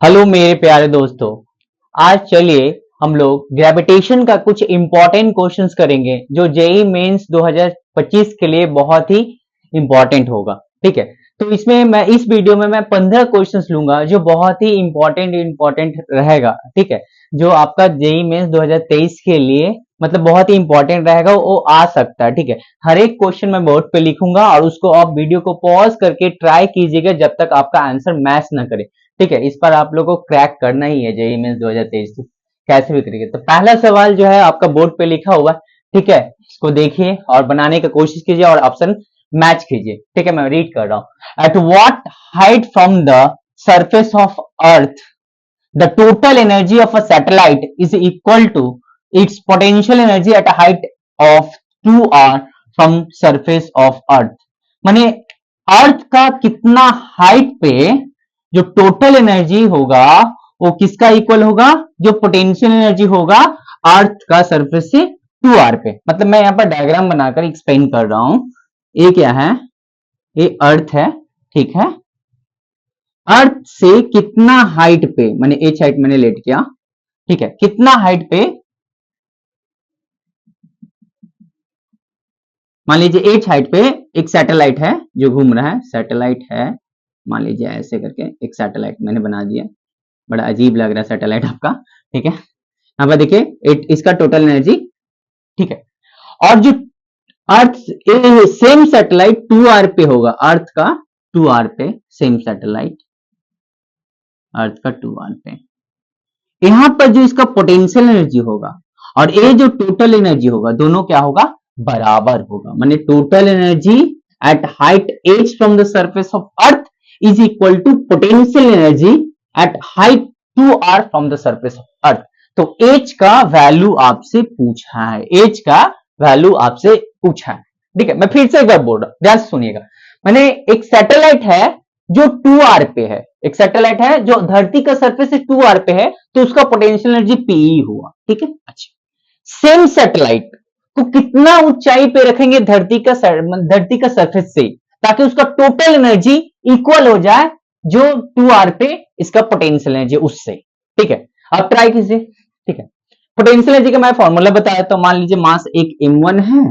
Hello मेरे प्यारे दोस्तों। आज चलिए हम लोग ग्रेविटेशन का कुछ इंपॉर्टेंट क्वेश्चंस करेंगे जो जेई मेंस 2025 के लिए बहुत ही इंपॉर्टेंट होगा। ठीक है, तो इसमें मैं इस वीडियो में मैं 15 क्वेश्चंस लूंगा जो बहुत ही इंपॉर्टेंट रहेगा। ठीक है, जो आपका जेई मेंस 2023 के लिए मतलब बहुत ही इंपॉर्टेंट रहेगा, वो आ सकता है। ठीक है, हर एक क्वेश्चन मैं बोर्ड पे लिखूंगा और उसको आप वीडियो को पॉज करके ट्राई कीजिएगा जब तक आपका आंसर मैच ना करे। ठीक है, इस पर आप लोगों को क्रैक करना ही है जेईई मेंस 2023 कैसे भी करिए। तो पहला सवाल जो है आपका बोर्ड पे लिखा हुआ है। ठीक है, इसको देखिए और बनाने की कोशिश कीजिए और ऑप्शन मैच कीजिए। ठीक है, मैं रीड कर रहा हूं। At what height from the surface of earth the total energy of a satellite is equal to its potential energy at a height of 2r from surface of earth. माने earth का कितना height पे जो total energy होगा वो किसका equal होगा, जो पोटेंशियल एनर्जी होगा अर्थ का सरफेस से 2r पे। मतलब मैं यहां पर डायग्राम बनाकर एक्सप्लेन कर रहा हूं। ये क्या है, ये अर्थ है। ठीक है, अर्थ से कितना हाइट पे, मैंने एच हाइट मैंने लेट किया। ठीक है, कितना हाइट पे, मान लीजिए एच हाइट पे एक सैटेलाइट है जो घूम रहा है। सैटेलाइट है, मान लीजिए ऐसे करके एक सैटेलाइट मैंने बना दिया। बड़ा अजीब लग रहा है सैटेलाइट आपका। ठीक है, यहाँ पर देखिए इसका टोटल एनर्जी। ठीक है, और जो अर्थ सेम सैटेलाइट 2r पे होगा, अर्थ का 2r पे, सेम सैटेलाइट अर्थ का 2r पे, यहां पर जो इसका पोटेंशियल एनर्जी होगा और ये जो टोटल एनर्जी होगा, दोनों क्या होगा, बराबर होगा। माने total energy at height h from the surface of earth is equal to potential energy at height 2r from the surface of earth. तो h का वैल्यू आपसे पूछा है, h का वैल्यू आपसे पूछा है। ठीक है, मैं फिर से एक बार बोल रहा हूं, ध्यान से सुनिएगा। मैंने एक सैटेलाइट है जो 2r पे है, एक सैटेलाइट है जो धरती का सरफेस से 2r पे है, तो उसका पोटेंशियल एनर्जी पीई हुआ। ठीक है, अच्छा, सेम सैटेलाइट को कितना ऊंचाई पे रखेंगे धरती का सरफेस से, ताकि उसका टोटल एनर्जी इक्वल हो जाए जो 2r पे इसका पोटेंशियल एनर्जी उससे। ठीक है, आप ट्राई कीजिए। ठीक है, पोटेंशियल एनर्जी का मैं फॉर्मूला बताया। तो मान लीजिए मास एक m1 है,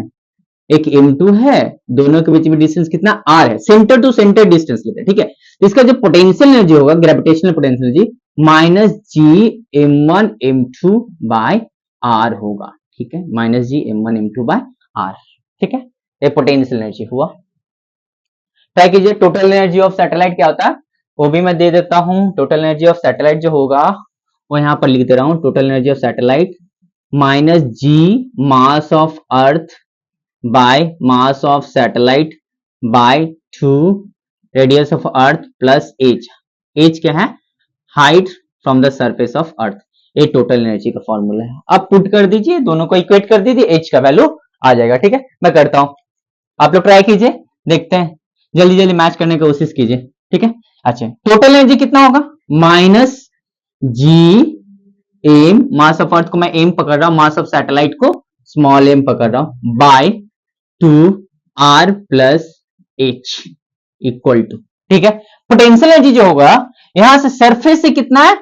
एक m2 है, दोनों के बीच में डिस्टेंस कितना r है, सेंटर टू सेंटर डिस्टेंस लेते हैं। ठीक है, तो इसका जो पोटेंशियल एनर्जी होगा, gravitational potential energy minus ji m1 m2 by r होगा। ठीक है, minus ji m1 m2 by r। ठीक है, ये पोटेंशियल एनर्जी हुआ। ट्राई कीजिए। टोटल एनर्जी ऑफ सैटेलाइट क्या होता है वो भी मैं दे देता हूं। टोटल एनर्जी ऑफ सैटेलाइट जो होगा वो यहां पर लिख दे रहा हूं। Total energy of satellite minus G mass of earth by mass of satellite by 2 radius of earth plus H. H क्या है, height from the surface of earth. ये टोटल एनर्जी का फॉर्मूला है। अब पुट कर दीजिए, दोनों को इक्वेट कर दीजिए, एच का वैल्यू आ जाएगा। ठीक है, मैं करता हूं, आप लोग ट्राई कीजिए, देखते हैं, जल्दी जल्दी मैच करने की कोशिश कीजिए। ठीक है, अच्छा, टोटल एनर्जी कितना होगा, minus G M, mass of earth को मैं एम पकड़ रहा हूं, मास ऑफ सैटेलाइट को स्मॉल एम पकड़ रहा हूं, by 2r plus H equal to. ठीक है, पोटेंशियल एनर्जी जो होगा यहां से सरफेस से कितना है,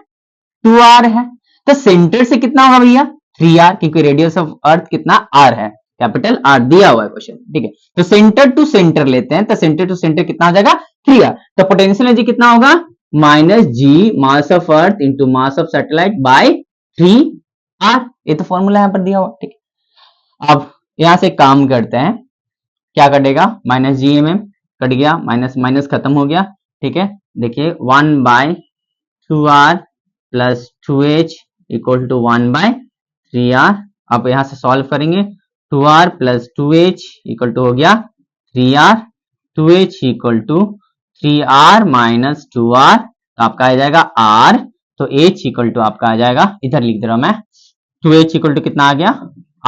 2r है, तो सेंटर से कितना होगा भैया, 3r, क्योंकि रेडियस ऑफ अर्थ कितना r है, कैपिटल R दिया हुआ है क्वेश्चन। ठीक है, तो सेंटर टू सेंटर लेते हैं, तो सेंटर टू सेंटर कितना हो जाएगा, 3r। तो पोटेंशियल एनर्जी कितना होगा, minus G mass of earth into mass of satellite by 3r। ये तो फॉर्मूला यहां पर दिया हुआ। ठीक है, अब यहां से काम करते हैं, क्या कटेगा, minus G M M cut गया, माइनस माइनस खत्म हो गया। ठीक है, देखिए 1 by 2r plus 2h equal to 1 by 3r। अब यहां से सॉल्व करेंगे, 2r plus 2h equal to हो गया 3r, 2h equal to 3r minus 2r, तो आपका आ जाएगा r, तो h इक्वल टू आपका आ जाएगा, इधर लिख दे रहा हूं मैं, 2h इक्वल टू कितना आ गया,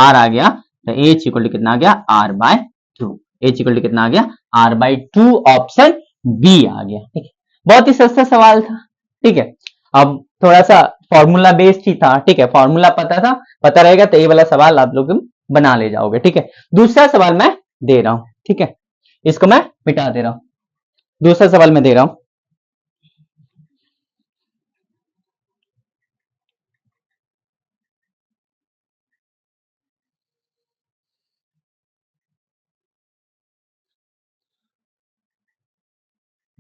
r आ गया, तो h इक्वल टू कितना आ गया, r by 2। h equal to कितना आ गया, r बाय 2, ऑप्शन बी आ गया। ठीक है, बहुत ही सस्ता सवाल था। ठीक है, अब थोड़ा सा फॉर्मूला बेस्ड ही था। ठीक है, फॉर्मूला पता था, पता रहेगा तो ये वाला सवाल आप लोग बना ले जाओगे। ठीक है, दूसरा सवाल मैं दे रहा हूं। ठीक है, इसको मैं मिटा दे रहा हूं, दूसरा सवाल मैं दे रहा हूं।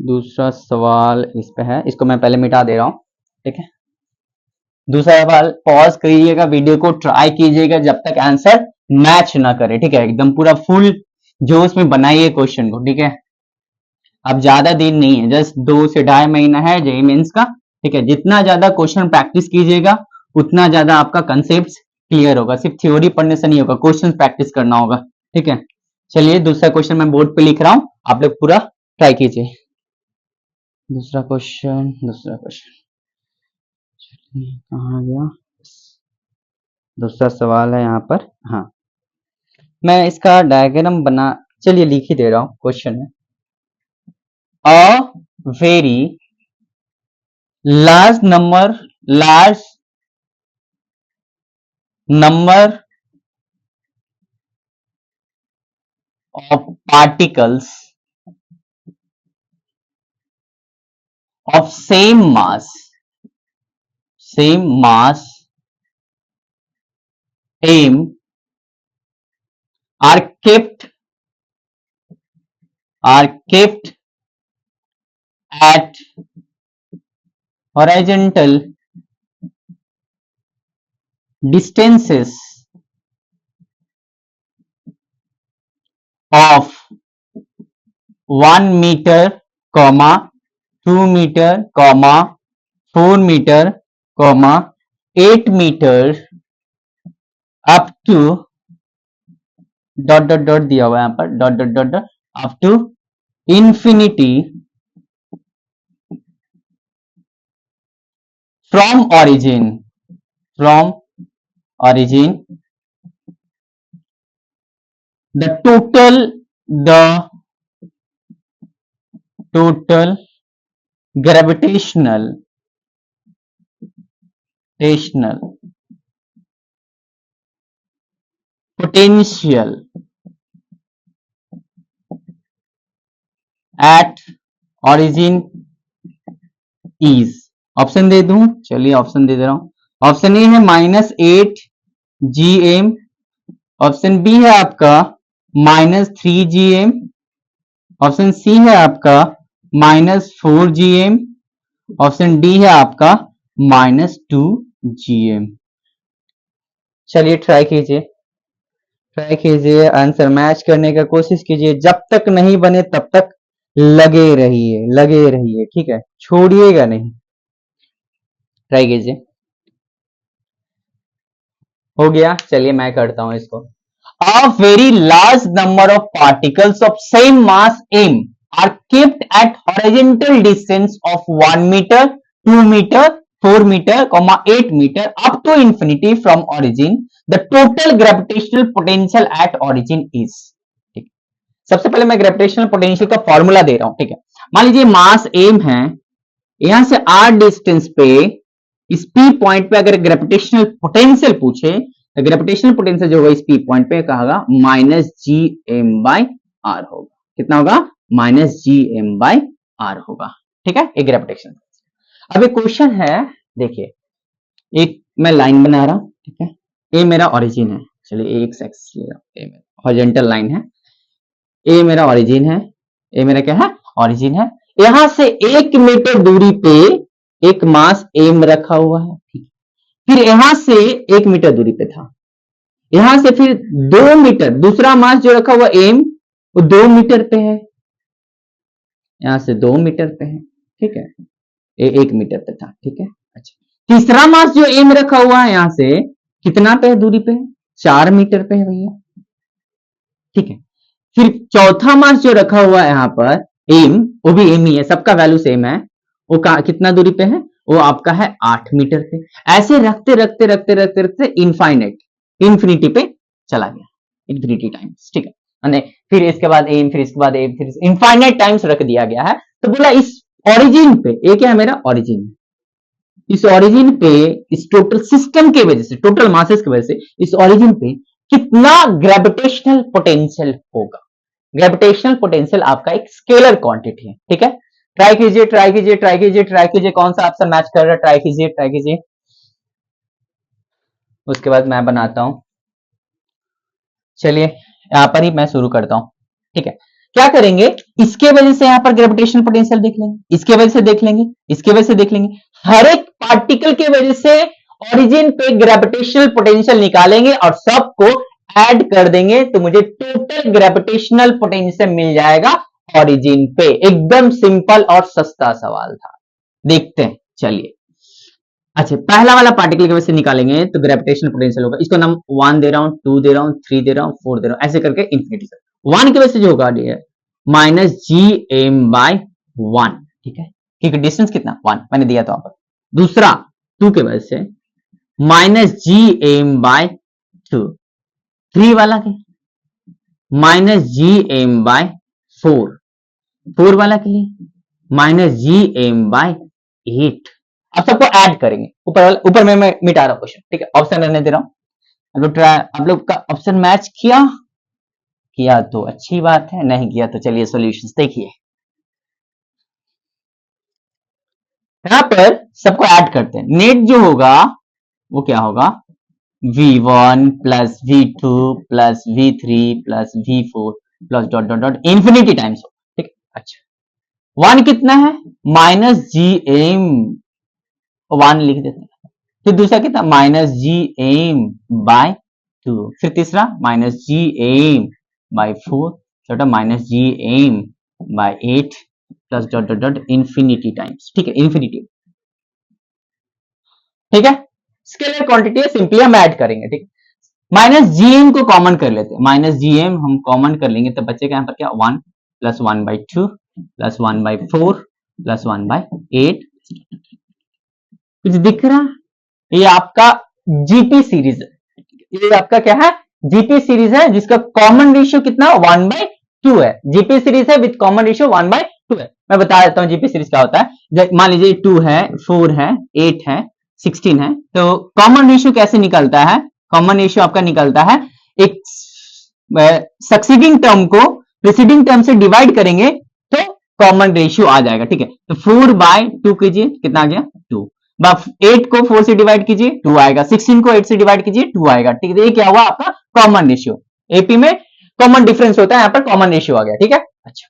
दूसरा सवाल इस पे है, इसको मैं पहले मिटा दे रहा हूं, ठीक है। दूसरा सवाल पॉज करिएगा, वीडियो को ट्राई कीजिएगा जब तक आंसर मैच ना करे, ठीक है। एकदम पूरा फुल जोश में बनाइए क्वेश्चन को, ठीक है। अब ज्यादा दिन नहीं है, जस्ट 2 से 2.5 महीना है जेईई मेंस का, ठीक है। जितना ज्यादा क्वेश्चन प्रैक्टिस कीजिएगा उतना ज्यादा आपका कंसेप्ट क्लियर होगा। सिर्फ थ्योरी पढ़ने से नहीं होगा, क्वेश्चन प्रैक्टिस करना होगा, ठीक है। चलिए दूसरा क्वेश्चन मैं बोर्ड पे लिख रहा हूं, आप लोग पूरा ट्राई कीजिए। दूसरा क्वेश्चन कहाँ गया, दूसरा सवाल है यहाँ पर। हाँ, मैं इसका डायग्राम बना, चलिए लिख ही दे रहा हूं। क्वेश्चन है a very large number of particles of same mass m are kept at horizontal distances of 1 meter, 2 meter, 4 meter, 8 meter up to dot dot dot दिया हुआ है यहाँ पर, dot dot dot dot up to infinity from origin the total gravitational potential at origin is, option दे दूं, चलिए option दे दे रहा हूं। ऑप्शन ए है -8 GM, ऑप्शन बी है आपका -3 GM, ऑप्शन सी है आपका -4 GM, ऑप्शन डी है आपका -2 GM। चलिए ट्राई कीजिए, आंसर मैच करने का कोशिश कीजिए। जब तक नहीं बने तब तक लगे रहिए, ठीक है, छोड़िएगा नहीं, ट्राई कीजिए। हो गया, चलिए मैं करता हूं इसको। A very large number of particles of same mass m are kept at horizontal distance of 1 meter, 2 meter, 4 meter, 8 meter up to infinity from origin. The total gravitational potential at origin is, ठीक। सबसे पहले मैं gravitational potential का formula दे रहा हूं, ठीक है। मान लीजिए मास m है, यहां से r डिस्टेंस पे इस p पॉइंट पे अगर ग्रेविटेशनल पोटेंशियल पूछे तो ग्रेविटेशनल पोटेंशियल जो होगा इस p पॉइंट पे कहा -gm/r होगा। कितना होगा? -gm/r होगा, ठीक है, एक ग्रेविटेशन। अब एक क्वेश्चन है, देखिए, एक मैं लाइन बना रहा हूं, ठीक है, ए मेरा ओरिजिन है, चलिए एक एक्सिस ले रहा हूं, हॉरिजॉन्टल लाइन है, ए मेरा ओरिजिन है, ए मेरा क्या है? ओरिजिन है। यहां से 1 मीटर दूरी पे एक मास एम रखा हुआ है, ठीक। फिर यहां से 1 मीटर दूरी पे था, यहां से फिर 2 मीटर दूसरा मास जो रखा हुआ एम वो 2 मीटर पे है, यहां से 2 मीटर पे है, ठीक है, 1 मीटर पे था, ठीक है। अच्छा, तीसरा मास जो एम रखा हुआ है यहां से कितना पे है दूरी पे है? 4 मीटर पे है भैया, ठीक है। फिर चौथा मास जो रखा हुआ है यहां पर एम, वो भी एम ही है, सबका वैल्यू सेम है, वो कितना दूरी पे है? वो आपका है 8 मीटर पे। ऐसे रखते रखते रखते रखते रखते इन्फिनिटी पे चला गया, इन्फिनिटी टाइम्स, ठीक है। फिर इसके बाद एम, फिर इसके बाद एम, फिर इनफाइनाइट टाइम्स रख दिया गया है। तो बोला इस ओरिजिन पे, ये क्या है मेरा ओरिजिन है, इस ओरिजिन पे, इस टोटल सिस्टम की वजह से, टोटल मासेस की वजह से इस ओरिजिन पे कितना ग्रेविटेशनल पोटेंशियल होगा। ग्रेविटेशनल पोटेंशियल आपका एक स्केलर क्वांटिटी है, ठीक है। ट्राई कीजिए कौन सा आपसे मैच कर रहा है, ट्राई कीजिए। उसके बाद मैं बनाता हूं, चलिए यहां पर ही मैं शुरू करता हूं, ठीक है। क्या करेंगे, इसके वजह से यहां पर ग्रेविटेशनल पोटेंशियल देख लेंगे, इसके वजह से देख लेंगे, इसके वजह से देख लेंगे, हर एक पार्टिकल के वजह से ओरिजिन पे ग्रेविटेशनल पोटेंशियल निकालेंगे और सबको ऐड कर देंगे तो मुझे टोटल ग्रेविटेशनल पोटेंशियल मिल जाएगा ओरिजिन पे। एकदम सिंपल और सस्ता सवाल था, देखते हैं चलिए। अच्छा, पहला वाला पार्टिकल की वजह से निकालेंगे तो ग्रेविटेशनल पोटेंशियल होगा, इसको नाम 1 दे रहा हूं, 2 दे रहा हूं, 3 दे रहा हूं, 4 दे रहा हूं, ऐसे करके इंफिनिटी तक। 1 की वजह से जो होगा ये माइनस जी एम बाय 1, ठीक है, क्योंकि डिस्टेंस कितना 1 मैंने दिया था वहां पर। दूसरा 2 की वजह से माइनस जी एम बाय 2। 3 वाला के माइनस जी एम बाय 4। 4 वाला के लिए माइनस जी एम बाय 8। अब सबको ऐड करेंगे, ऊपर में मैं मिटा रहा हूं क्वेश्चन, ठीक है, ऑप्शन रहने दे रहा हूं। आप लोग का ऑप्शन मैच किया तो अच्छी बात है, नहीं किया तो चलिए सॉल्यूशंस देखिए। यहां पर सबको ऐड करते हैं, नेट जो होगा वो क्या होगा, v1 plus v2 plus v3 plus v4 plus dot dot dot infinity times हो, ठीक है। अच्छा, 1 कितना है, माइनस जी एम 1 लिख देते हैं, फिर दूसरा कितना माइनस जी एम बाय 2, फिर तीसरा माइनस जी एम बाय 4, चौथा minus G M by 8 plus dot dot dot infinity times, ठीक है, इंफिनिटी, ठीक है। स्केलर क्वांटिटी है, सिंपली हम ऐड करेंगे, ठीक है। माइनस जीएम को कॉमन कर लेते हैं, माइनस जीएम हम कॉमन कर लेंगे तो बचेगा यहाँ पर क्या 1 plus 1 by 2 plus 1 by 4 plus 1 by 8। कुछ दिख रहा है, ये आपका जीपी सीरीज है, ये आपका क्या है, जीपी सीरीज है जिसका कॉमन रेशियो कितना 1 बाई 2 है। जीपी सीरीज है विद कॉमन रेशियो 1 बाई 2 है। मैं बता देता हूं जीपी सीरीज क्या होता है। मान लीजिए 2 है, 4 है, 8 है, 16 है, तो कॉमन रेशियो कैसे निकलता है, कॉमन रेशियो आपका निकलता है एक सक्सीडिंग टर्म को प्रीसीडिंग टर्म से डिवाइड करेंगे तो कॉमन रेशियो आ जाएगा, ठीक है। तो 4 बाय 2 कीजिए, कितना आ गया 2। 8 को 4 से डिवाइड कीजिए 2 आएगा, 16 को 8 से डिवाइड कीजिए 2 आएगा, ठीक है। ये क्या हुआ आपका कॉमन रेशियो, एपी में कॉमन डिफरेंस होता है, यहाँ पर कॉमन रेशियो आ गया, ठीक है। अच्छा,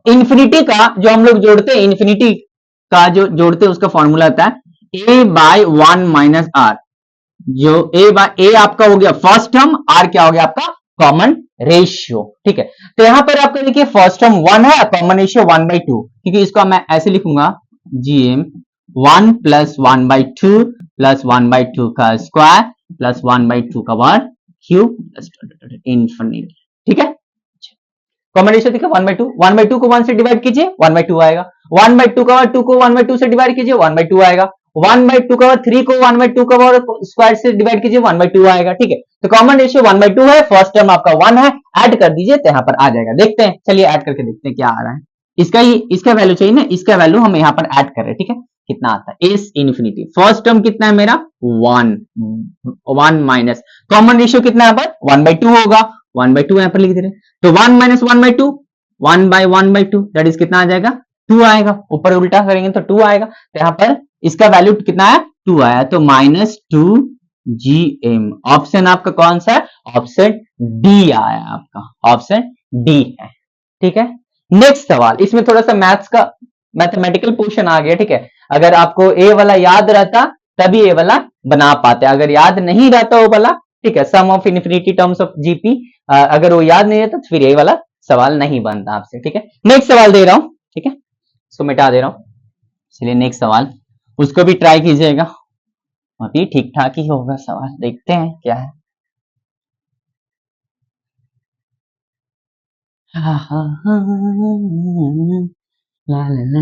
इंफिनिटी का जो हम लोग जोड़ते हैं, इंफिनिटी का जो जोड़ते हैं उसका फॉर्मूला होता है ए बाय 1 माइनस आर। जो ए आपका हो गया फर्स्ट टर्म, आर क्या हो गया आपका कॉमन रेशियो, ठीक है। तो यहां पर आपका देखिए फर्स्ट टर्म 1 है, कॉमन रेशियो 1/2, क्योंकि इसको मैं ऐसे लिखूंगा जीएम 1 प्लस 1/2 प्लस 1/2 का स्क्वायर प्लस 1/2 का वर्ग क्यूब प्लस इंफिनिटी, ठीक है। कॉमन रेशियो देखिए 1/2, 1/2 को 1 से डिवाइड कीजिए 1/2 आएगा, 1/2 का वर्ग 2 को 1/2 से डिवाइड कीजिए 1/2 आएगा, 1/2 का वर्ग 3 को 1/2 का वर्ग स्क्वायर से डिवाइड कीजिए 1/2 आएगा, ठीक है। तो कॉमन रेशियो 1/2 है, फर्स्ट टर्म आपका 1 है, ऐड कर दीजिए तो यहाँ पर आ जाएगा। देखते हैं, चलिए ऐड करके देखते हैं क्या आ रहा है। इसका वैल्यू चाहिए ना, इसका वैल्यू हम यहाँ पर ऐड कर रहे हैं, ठीक है। कितना आता है एस इन्फिनिटी, फर्स्ट टर्म कितना है मेरा 1 माइनस कॉमन रेशियो कितना है यहाँ पर 1/2 होगा, 1/2 यहाँ पर लिख दे रहे हैं। तो 1 माइनस 1/2 1/1/2 दैट इज कितना आ जाएगा 2 आएगा, ऊपर उल्टा करेंगे तो 2 आएगा। तो यहाँ पर इसका वैल्यू कितना है 2 आया, तो -2 GM। ऑप्शन आपका कौन सा है, ऑप्शन डी आया आपका, ऑप्शन डी है, ठीक है। नेक्स्ट सवाल, इसमें थोड़ा सा मैथ्स का मैथमेटिकल पोर्शन आ गया, ठीक है। अगर आपको ए वाला याद रहता तभी ए वाला बना पाते, अगर याद नहीं रहता वो वाला, ठीक है, sum of infinity terms of GP, अगर वो याद नहीं रहता तो फिर ये वाला सवाल नहीं बनता आपसे, ठीक है। नेक्स्ट सवाल दे रहा हूं, ठीक है, इसको मिटा दे रहा हूं। चलिए नेक्स्ट सवाल, उसको भी ट्राई कीजिएगा, अभी ठीक ठाक ही होगा सवाल, देखते हैं क्या है। ला ला ला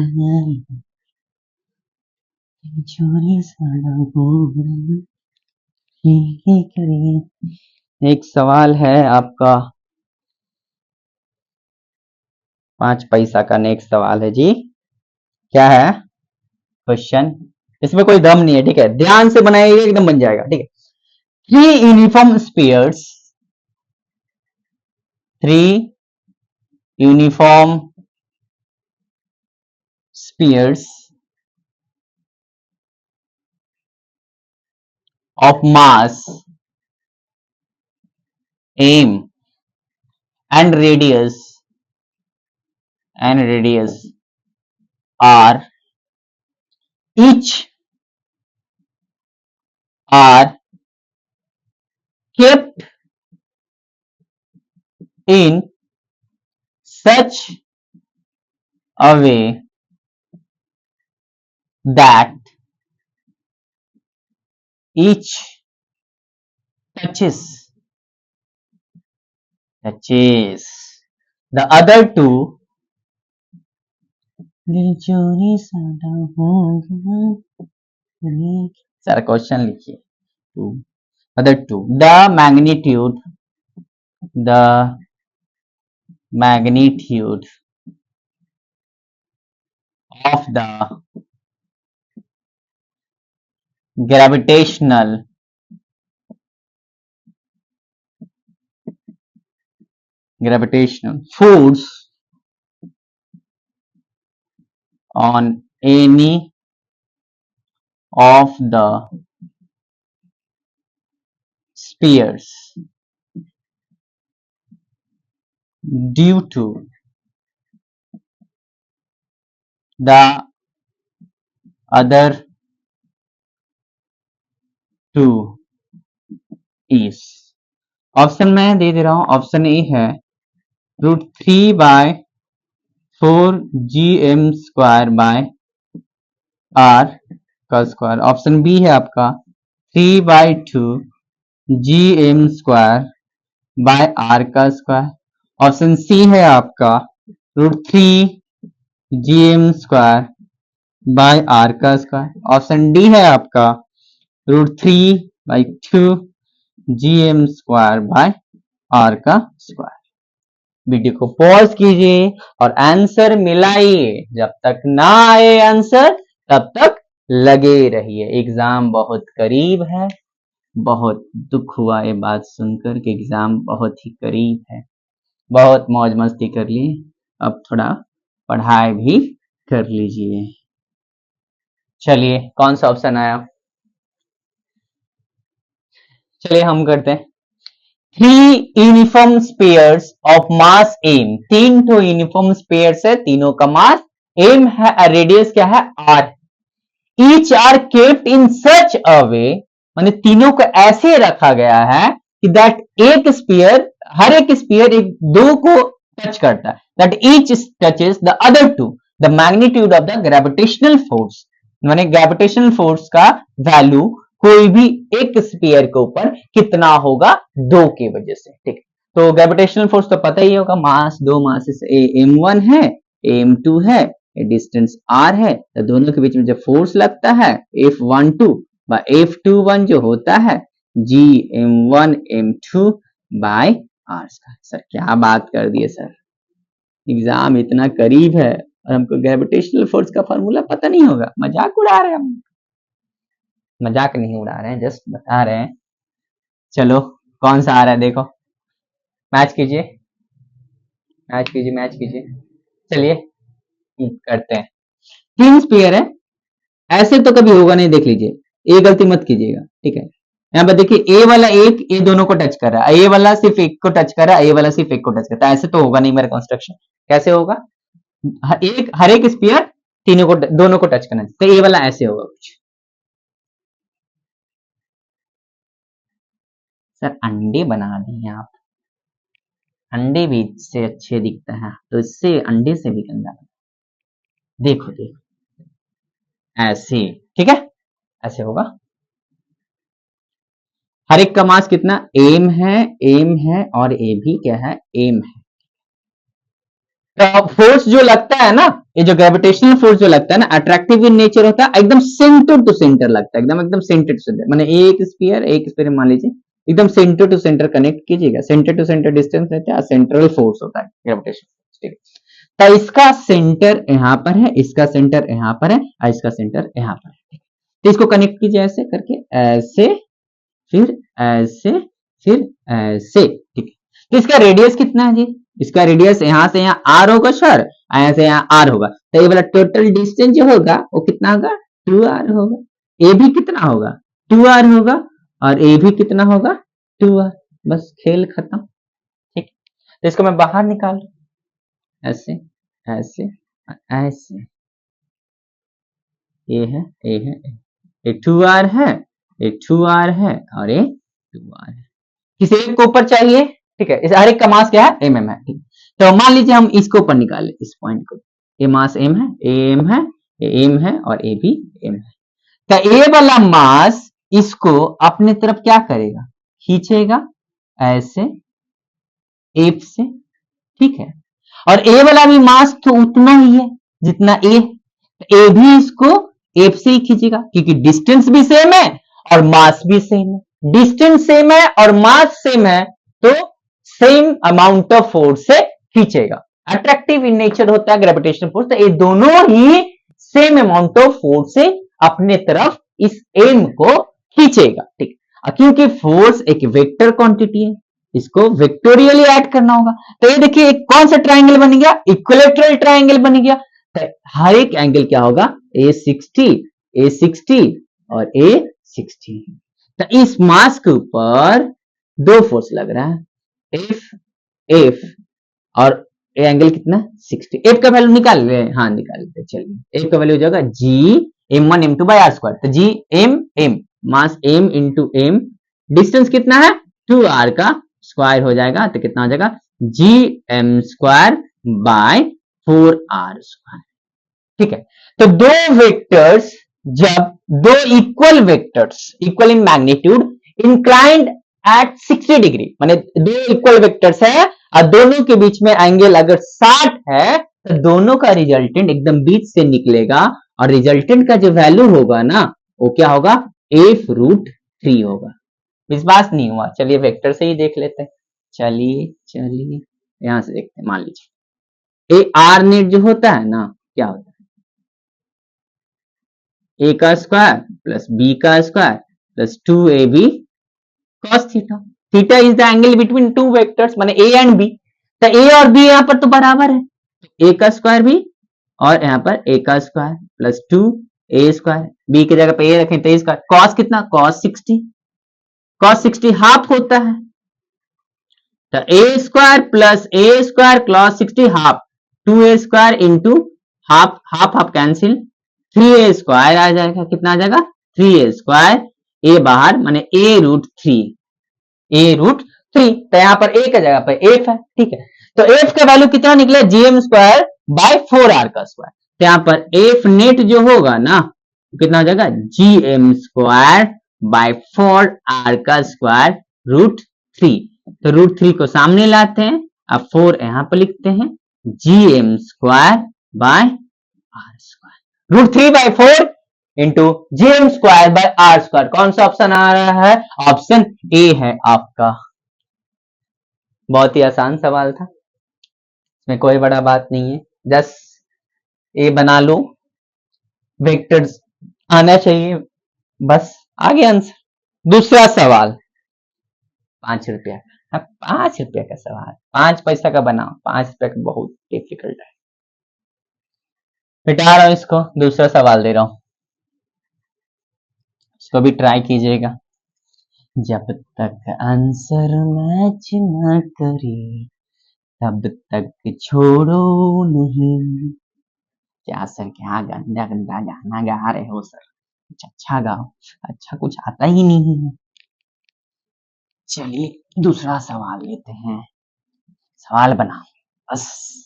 चोरी साड़ा बोल एक सवाल है आपका 5 पैसा का, नेक्स्ट सवाल है जी, क्या है क्वेश्चन, इसमें कोई दम नहीं है, ठीक है, ध्यान से बनाइए एकदम बन जाएगा, ठीक है। 3 uniform spheres, 3 uniform spheres of mass m and radius and radius are each are kept in such a way that each touches the other two. Sir question लिखिए to other two the magnitude of the gravitational force on any of the spheres due to the other two is option मैं दे दे रहा हूं option A है √3/4 GM² का square option B है आपका 3/2 GM² का square option C है आपका √3 GM² का स्क्वायर ऑप्शन डी है आपका √3/2 GM² का स्क्वायर वीडियो को पॉज कीजिए और आंसर मिलाइए जब तक ना आए आंसर तब तक लगे रहिए एग्जाम बहुत करीब है बहुत दुख हुआ ये बात सुनकर कि एग्जाम बहुत ही करीब है बहुत मौज मस्ती कर ली अब थोड़ा पढ़ाई भी कर लीजिए चलिए कौन सा ऑप्शन आया चलिए हम करते हैं 3 uniform spheres of mass M 3 तो यूनिफॉर्म स्पेयर्स है तीनों का मास एम है रेडियस क्या है R each R kept in such a way माने तीनों को ऐसे रखा गया है कि दैट एक स्पीयर हर एक स्पीयर एक दो को टच करता है that each touches the other to the magnitude of the gravitational force माने ग्रेविटेशनल फोर्स का वैल्यू कोई भी एक स्पीयर के ऊपर कितना होगा दो की वजह से ठीक तो ग्रेविटेशनल फोर्स तो पता ही होगा मास दो मासेस m1 है m2 है डिस्टेंस r है तो दोनों के बीच में जब फोर्स लगता है F12 व F21 जो होता है Gm1 m2 by r sir क्या बात कर दिए सर एग्जाम इतना करीब है और हमको ग्रेविटेशनल फोर्स का फॉर्मूला पता नहीं होगा मजाक उड़ा रहे हैं हम मजाक नहीं उड़ा रहे हैं जस्ट बता रहे हैं चलो कौन सा आ रहा है देखो मैच कीजिए चलिए करते हैं 3 स्पीयर है ऐसे तो कभी होगा नहीं देख लीजिए ये गलती मत कीजिएगा ठीक है यहाँ पर देखिए ए वाला एक ये दोनों को टच कर रहा है ए वाला सिर्फ एक को टच कर रहा है ए वाला सिर्फ एक को टच करता है ऐसे तो होगा नहीं मेरा कंस्ट्रक्शन कैसे होगा हर एक स्पीयर तीनों को दोनों को टच करना तो ए वाला ऐसे होगा कुछ सर अंडे बना दिए आप अंडे भी इससे अच्छे दिखता है तो इससे अंडे से भी गंदा देखो ऐसे ठीक है ऐसे होगा हर एक का मास कितना एम है और ए भी क्या है एम है तो फोर्स जो लगता है ना ये जो ग्रेविटेशनल फोर्स जो लगता है ना अट्रैक्टिव इन नेचर होता है एकदम सेंटर टू सेंटर लगता है एकदम सेंटर टू सेंटर माने एक स्फीयर मान लीजिए एकदम सेंटर टू सेंटर कनेक्ट कीजिएगा सेंटर टू सेंटर डिस्टेंस रहता है सेंट्रल फोर्स होता है ग्रेविटेशन ठीक है तो इसका सेंटर यहाँ पर है इसका सेंटर यहाँ पर है और इसका सेंटर यहाँ पर है तो इसको कनेक्ट कीजिए ऐसे करके ऐसे फिर ऐसे फिर ऐसे ठीक है तो इसका रेडियस कितना है जी इसका रेडियस यहां से यहाँ आर होगा सर यहाँ से यहाँ आर होगा तो ये वाला टोटल डिस्टेंस जो होगा वो कितना होगा 2r होगा ए भी कितना होगा 2r होगा और ए भी कितना होगा 2r बस खेल खत्म ठीक तो इसको मैं बाहर निकाल ऐसे ऐसे ऐसे, ए है, ए है, एक 2r है, एक 2r है और एक 2r है। किसी एक को ऊपर चाहिए, ठीक है, इस हर एक का मास क्या है, एम है, ठीक। तो मान लीजिए हम इसको ऊपर निकाले, इस पॉइंट को, ये मास एम है, ए एम है, ये एम है और ए भी एम है। तो ए वाला मास इसको अपने तरफ क्या करेगा, खींचेगा ऐसे एफ से, ठीक है। और ए वाला भी मास तो उतना ही है जितना ए भी इसको एफ से ही खींचेगा, क्योंकि डिस्टेंस भी सेम है और मास भी सेम है। डिस्टेंस सेम है और मास सेम है तो सेम अमाउंट ऑफ फोर्स से खींचेगा। अट्रैक्टिव इन नेचर होता है ग्रेविटेशनल फोर्स, तो ये दोनों ही सेम अमाउंट ऑफ फोर्स से अपने तरफ इस एम को खींचेगा, ठीक। क्योंकि फोर्स एक वेक्टर क्वांटिटी है, इसको वेक्टोरियली ऐड करना होगा। तो ये देखिए एक कौन सा ट्राइंगल बन गया, इक्विलैटरल ट्राइंगल बन गया। तो हर एक एंगल क्या होगा, A60, A60 और A60। तो इस मास के ऊपर दो फोर्स लग रहा है, F और ये एंगल कितना 60। F का वैल्यू निकाल ले, हाँ निकाल लेते, चलिए F का वैल्यू हो जाएगा G m1 m2 by r square. तो G m मास m इंटू m, डिस्टेंस कितना है 2r का स्क्वायर हो जाएगा, तो कितना हो जाएगा G M square by 4r square, ठीक है। तो दो वेक्टर्स, जब दो equal vectors, equal in magnitude, inclined at 60 degree, माने दो इक्वल वेक्टर्स है और दोनों के बीच में एंगल अगर 60 है तो दोनों का रिजल्टेंट एकदम बीच से निकलेगा और रिजल्टेंट का जो वैल्यू होगा ना वो क्या होगा, f√3 होगा। विश्वास नहीं हुआ, चलिए वेक्टर से ही देख लेते हैं। चलिए यहां से देखते हैं। मान लीजिए ए आर नेट जो होता है ना, क्या होता है, ए का स्क्वायर प्लस बी का square plus 2ab cos theta. Theta is the angle between two vectors, माने ए एंड बी। तो ए और बी यहां पर तो बराबर है, ए का स्क्वायर भी और यहां पर ए का square plus 2a square, B की जगह पे ए रखें तो ए स्क्वायर, cos कितना cos 60, cos 60 हाफ होता है, तो a square plus a square cos 60 half, 2a square into half, half cancel, 3a square आ जाएगा, कितना आ जाएगा 3a स्क्वायर, ए बाहर माने a√3, a√3। तो यहां पर a का जगह पर f है, ठीक है। तो f का वैल्यू कितना निकला, gm स्क्वायर बाय 4r का स्क्वायर। तो यहां पर f नेट जो होगा ना कितना हो जाएगा, gm स्क्वायर बाय 4r का स्क्वायर √3। तो √3 को सामने लाते हैं, अब 4 यहां पर लिखते हैं, gm square by r square, √3 by 4 into gm square by r square. कौन सा ऑप्शन आ रहा है, ऑप्शन ए है आपका। बहुत ही आसान सवाल था, इसमें कोई बड़ा बात नहीं है, जस्ट ए बना लो, वेक्टर्स आना चाहिए, बस आगे आंसर। दूसरा सवाल 5 रुपया, 5 रुपया का सवाल, 5 पैसा का बनाओ, 5 रुपया का बहुत डिफिकल्ट है। मिटा रहा हूं इसको, दूसरा सवाल दे रहा हूं, इसको भी ट्राई कीजिएगा। जब तक आंसर मैच न करे तब तक छोड़ो नहीं। क्या सर, क्या गंदा गंदा गाना गा रहे हो सर, कुछ अच्छा गाओ, अच्छा कुछ आता ही नहीं है। चलिए दूसरा सवाल लेते हैं, सवाल बनाओ बस।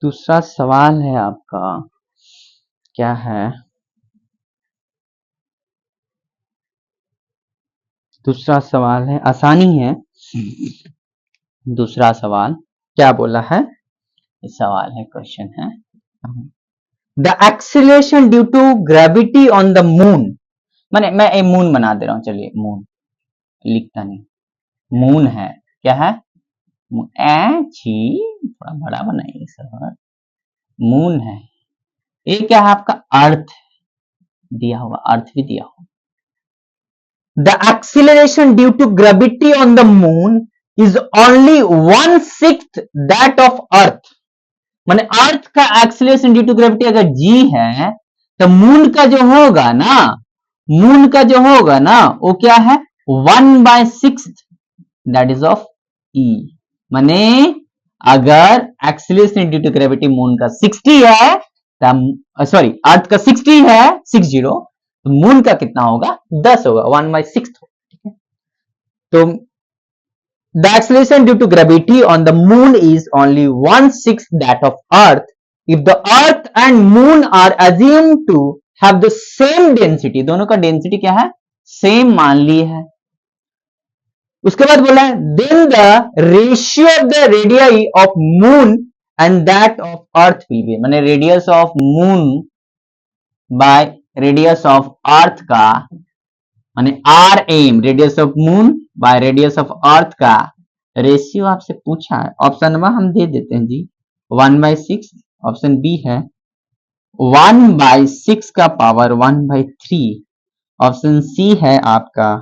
दूसरा सवाल है आपका, क्या है, दूसरा सवाल है, आसानी है। दूसरा सवाल क्या बोला है, इस सवाल है, क्वेश्चन है, the acceleration due to gravity on the moon, मैंने मैं एक मून बना दे रहा हूं, चलिए मून लिखता नहीं, मून है, क्या है, थोड़ा बड़ा बनाइए सर, मून है, ये क्या है आपका, अर्थ दिया होगा, अर्थ भी दिया होगा। The acceleration due to gravity on the moon is only 1/6 that of earth, माने अर्थ का एक्सीलरेशन ड्यू टू ग्रेविटी अगर g है तो मून का जो होगा ना मून का जो होगा ना वो क्या है 1/6 दैट इज ऑफ ई। माने अगर acceleration due to gravity moon का 60 है, सॉरी अर्थ का 60 है 60, तो मून का कितना होगा 10 होगा 1/6 होगा। ठीक है, तो the acceleration due to gravity on the moon is only 1/6 that of earth if the earth and moon are assumed to have the same density। दोनों का डेंसिटी क्या है सेम मान ली है। उसके बाद बोला है then the ratio of the radii of moon and that of earth will be, माने radius of moon by radius of earth का माने R M, radius of moon by radius of earth का रेशियो आपसे पूछा है। Option number हम दे देते हैं जी 1/6, ऑप्शन बी है 1/6 का पावर 1/3, ऑप्शन सी है आपका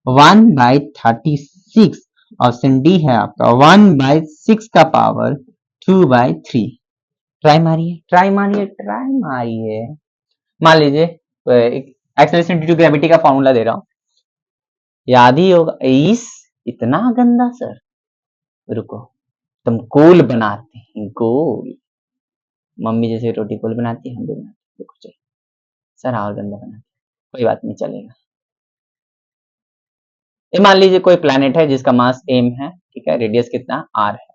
1/36, ऑप्शन डी है आपका 1/6 का पावर 2/3। ट्राई मारिए ट्राई मारिए ट्राई मारिए। मान लीजिए एक्सेलरेशन ड्यू टू ग्रेविटी का फॉर्मूला दे रहा हूं, याद ही होगा। इतना गंदा सर, रुको तुम गोल बनाते हैं गोल, मम्मी जैसे रोटी गोल बनाती है हम भी बनाते हैं। रुको चलो सर और गंदा बनाते, कोई बात नहीं चलेगा। ये मान लीजिए कोई प्लैनेट है जिसका मास एम है, ठीक है, रेडियस कितना आर है,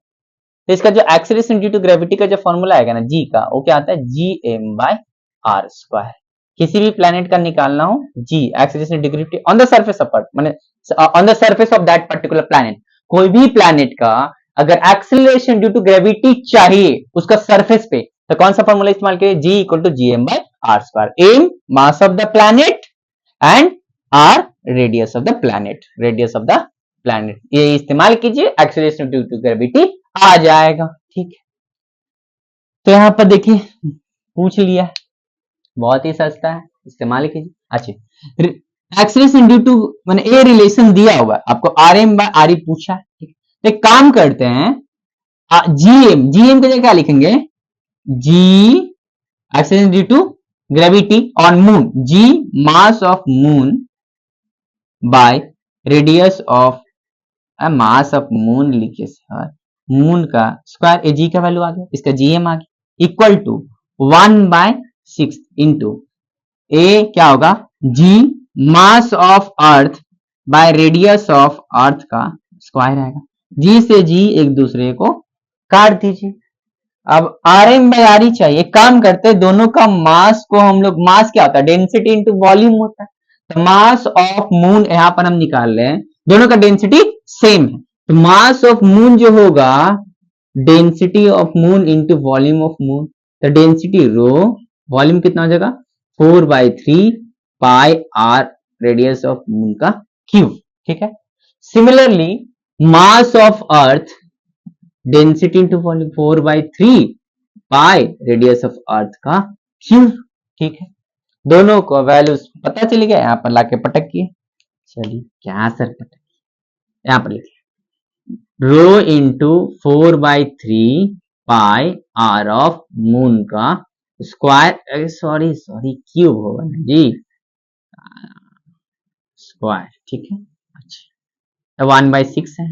तो इसका जो एक्सेलरेशन ड्यू टू ग्रेविटी का जो फॉर्मूला आएगा ना जी का, वो क्या आता है G M by R square. किसी भी प्लैनेट का निकालना हो g acceleration due to gravity on the surface of earth, माने on the surface of that particular planet, कोई भी प्लैनेट का अगर एक्सेलरेशन ड्यू टू ग्रेविटी चाहिए उसका सरफेस पे, तो कौन सा फॉर्मूला इस्तेमाल करिए g equal to G M by R square. M mass of the planet and R radius of the planet, radius of the planet, ये इस्तेमाल कीजिए एक्सेलरेशन ड्यू टू ग्रेविटी आ जाएगा। ठीक है, तो यहां पर देखिए पूछ लिया, बहुत ही सस्ता है, इस्तेमाल कीजिए। अच्छा एक्सेलरेशन ड्यू टू मैंने ए रिलेशन दिया हुआ आपको R M by R E पूछा है। ठीक है, एक काम करते हैं जीएम, जीएम की जगह क्या लिखेंगे जी acceleration due to gravity on moon, ji mass of moon by radius of mass of moon लिखिए सर, मून का स्क्वायर, जी का वैल्यू आ गया, इसका जीएम आ गया इक्वल टू 1/6 इंटू ए क्या होगा G mass of earth by radius of earth का square आएगा। जी से जी एक दूसरे को काट दीजिए। अब R M by R E चाहिए, काम करते हैं दोनों का मास को हम लोग, मास क्या होता है डेंसिटी इंटू वॉल्यूम होता है, तो मास ऑफ मून यहां पर हम निकाल रहे हैं, दोनों का डेंसिटी सेम है, तो मास ऑफ मून जो होगा density of moon into volume of moon, तो डेंसिटी रो, वॉल्यूम कितना हो जाएगा 4/3 pi are radius of moon का क्यूब। ठीक है, similarly mass of earth density into volume 4/3 pi radius of earth का क्यूब। ठीक है, दोनों को वैल्यूज पता चल गया, यहां पर लाके पटक किए। चलिए क्या सर पटक, यहां पर लिखिए rho into 4/3 pi R of moon का स्क्वायर, सॉरी सॉरी क्यूब होगा ना जी, स्क्वायर। ठीक है, अच्छा 1/6 है,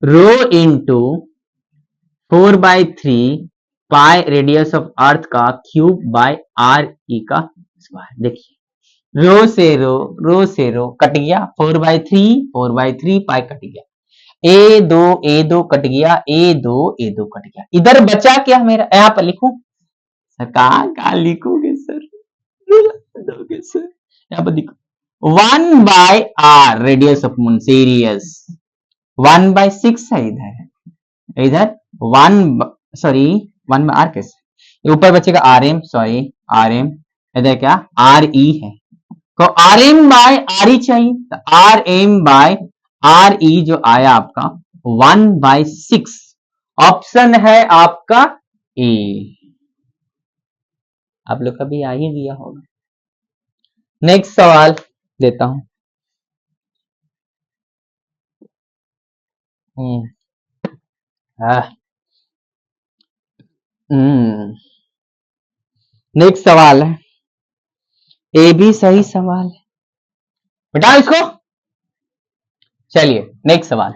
rho into 4/3 pi radius of earth का क्यूब बाय आर ई का स्क्वायर। देखिए रो से रो कट गया, 4/3 पाई कट गया, ए दो कट गया, ए दो कट गया, इधर बचा क्या मेरा, यहां पर लिखूं सर, कहां लिखोगे सर, दोगे सर, यहां पर देखो 1/r radius of moon serious 1/6 है, इधर 1 सॉरी 1/r कैसे, ऊपर बचेगा R M, sorry R M, इधर क्या आर ई है, तो R M by R E चाहिए, तो R M by R E जो आया आपका 1/6, ऑप्शन है आपका ए, आप लोग का भी आ ही दिया होगा। नेक्स्ट सवाल देता हूं, नेक्स्ट सवाल है ए भी सही सवाल है, बेटा इसको। चलिए नेक्स्ट सवाल,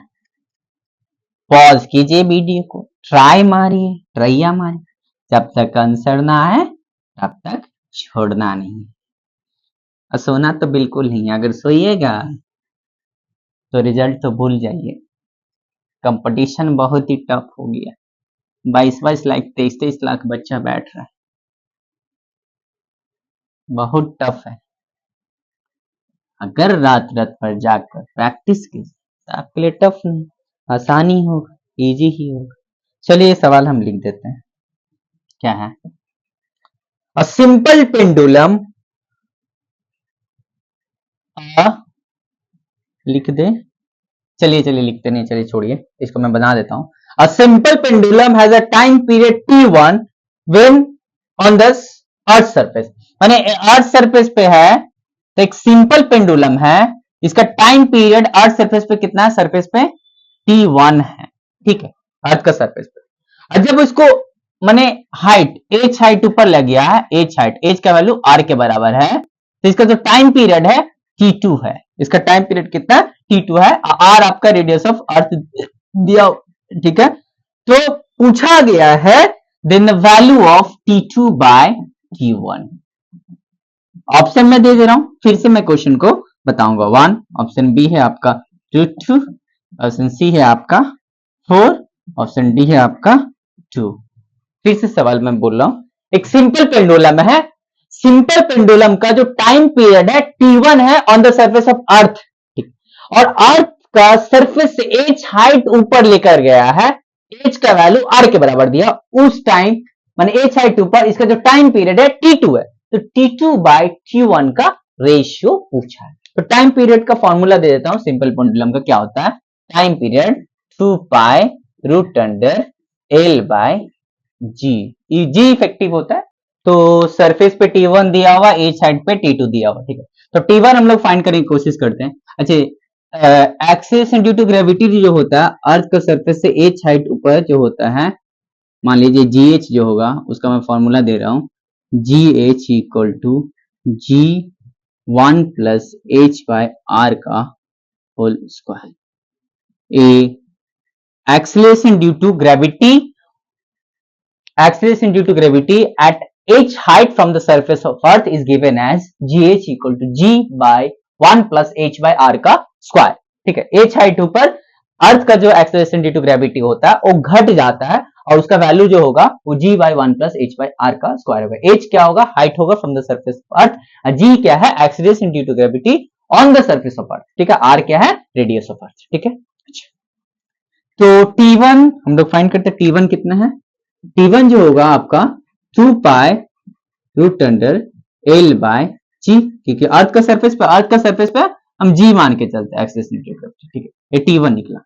पॉज कीजिए वीडियो को, ट्राई मारिए, ट्रैया मारिए, जब तक आंसर ना आए तब तक छोड़ना नहीं। और सोना तो बिल्कुल नहीं, अगर सोइएगा तो रिजल्ट तो भूल जाइए। कंपटीशन बहुत ही टफ हो गया, 22 लाख 23 लाख बच्चा बैठ रहा है, बहुत टफ है। अगर रात रात भर जाकर प्रैक्टिस की तो आपके लिए टफ नहीं, आसानी होगा, इजी ही होगा। चलिए ये सवाल हम लिख देते हैं, क्या है, अ सिंपल पेंडुलम, लिख दे, चलिए चलिए लिखते नहीं, चलिए छोड़िए इसको, मैं बना देता हूं। A simple pendulum has a time period t1 when on the earth surface, माने अर्थ सरफेस पे है तो एक सिंपल पेंडुलम है, इसका टाइम पीरियड अर्थ सरफेस पे कितना है, सरफेस पे t1 है, ठीक है, अर्थ का सरफेस पे। और जब उसको माने हाइट h हाइट ऊपर लग गया है, h हाइट, h का वैल्यू r के बराबर है, तो इसका जो टाइम पीरियड है t2 है, इसका टाइम पीरियड कितना t2 है, r आपका रेडियस ऑफ अर्थ दिया, ठीक है। तो पूछा गया है then the value of t2 by t1, option में दे रहा हूं, फिर से मैं क्वेश्चन को बताऊंगा। 1 ऑप्शन बी है आपका 2, ऑप्शन सी है आपका 4, ऑप्शन डी है आपका 2। फिर से सवाल मैं बोल रहा हूं, एक सिंपल पेंडुलम है, सिंपल पेंडुलम का जो टाइम पीरियड है t1 है ऑन द सरफेस ऑफ अर्थ, और अर्थ का सरफेस से h हाइट ऊपर लेकर गया है, h का वैल्यू r के बराबर दिया उस टाइम, माने h हाइट ऊपर, इसका जो टाइम पीरियड है t2 है, तो t2 बाय t1 का रेशियो पूछा है। तो टाइम पीरियड का फॉर्मूला दे देता हूं, सिंपल पेंडुलम का क्या होता है, time period 2 pi root under L by G, G effective होता है, तो सरफेस पे t1 दिया हुआ, एच साइड पे t2 दिया हुआ, ठीक है। तो t1 हम लोग फाइंड करने की कोशिश करते हैं। अच्छा, एक्सेलरेशन ड्यू टू ग्रेविटी जो होता है, अर्थ का सरफेस से एच हाइट ऊपर जो होता है, मान लीजिए जी एच जो होगा, उसका मैं फॉर्मूला दे रहा हूं, g H equal to ji 1 plus H by R का whole square. A acceleration due to gravity, acceleration due to gravity at h height from the surface of earth is given as gh equal to g by 1 plus h by r का square, ठीक है। h height ऊपर अर्थ का जो acceleration due to gravity होता है वो घट जाता है, और उसका वैल्यू जो होगा वो g by 1 plus h by r का स्क्वायर होगा। h क्या होगा, हाइट होगा from the surface of earth, g क्या है, acceleration due to gravity on the surface of earth, ठीक है, r क्या है, रेडियस ऑफ अर्थ, ठीक है। तो t1 हम लोग फाइंड करते हैं, t1 कितना है, t1 जो होगा आपका 2 pi root under L by g, क्योंकि अर्थ का सरफेस पे हम जी मान के चलते हैं, एक्सेलरेशन ड्यू टू ग्रेविटी, ठीक है, ये t1 निकला।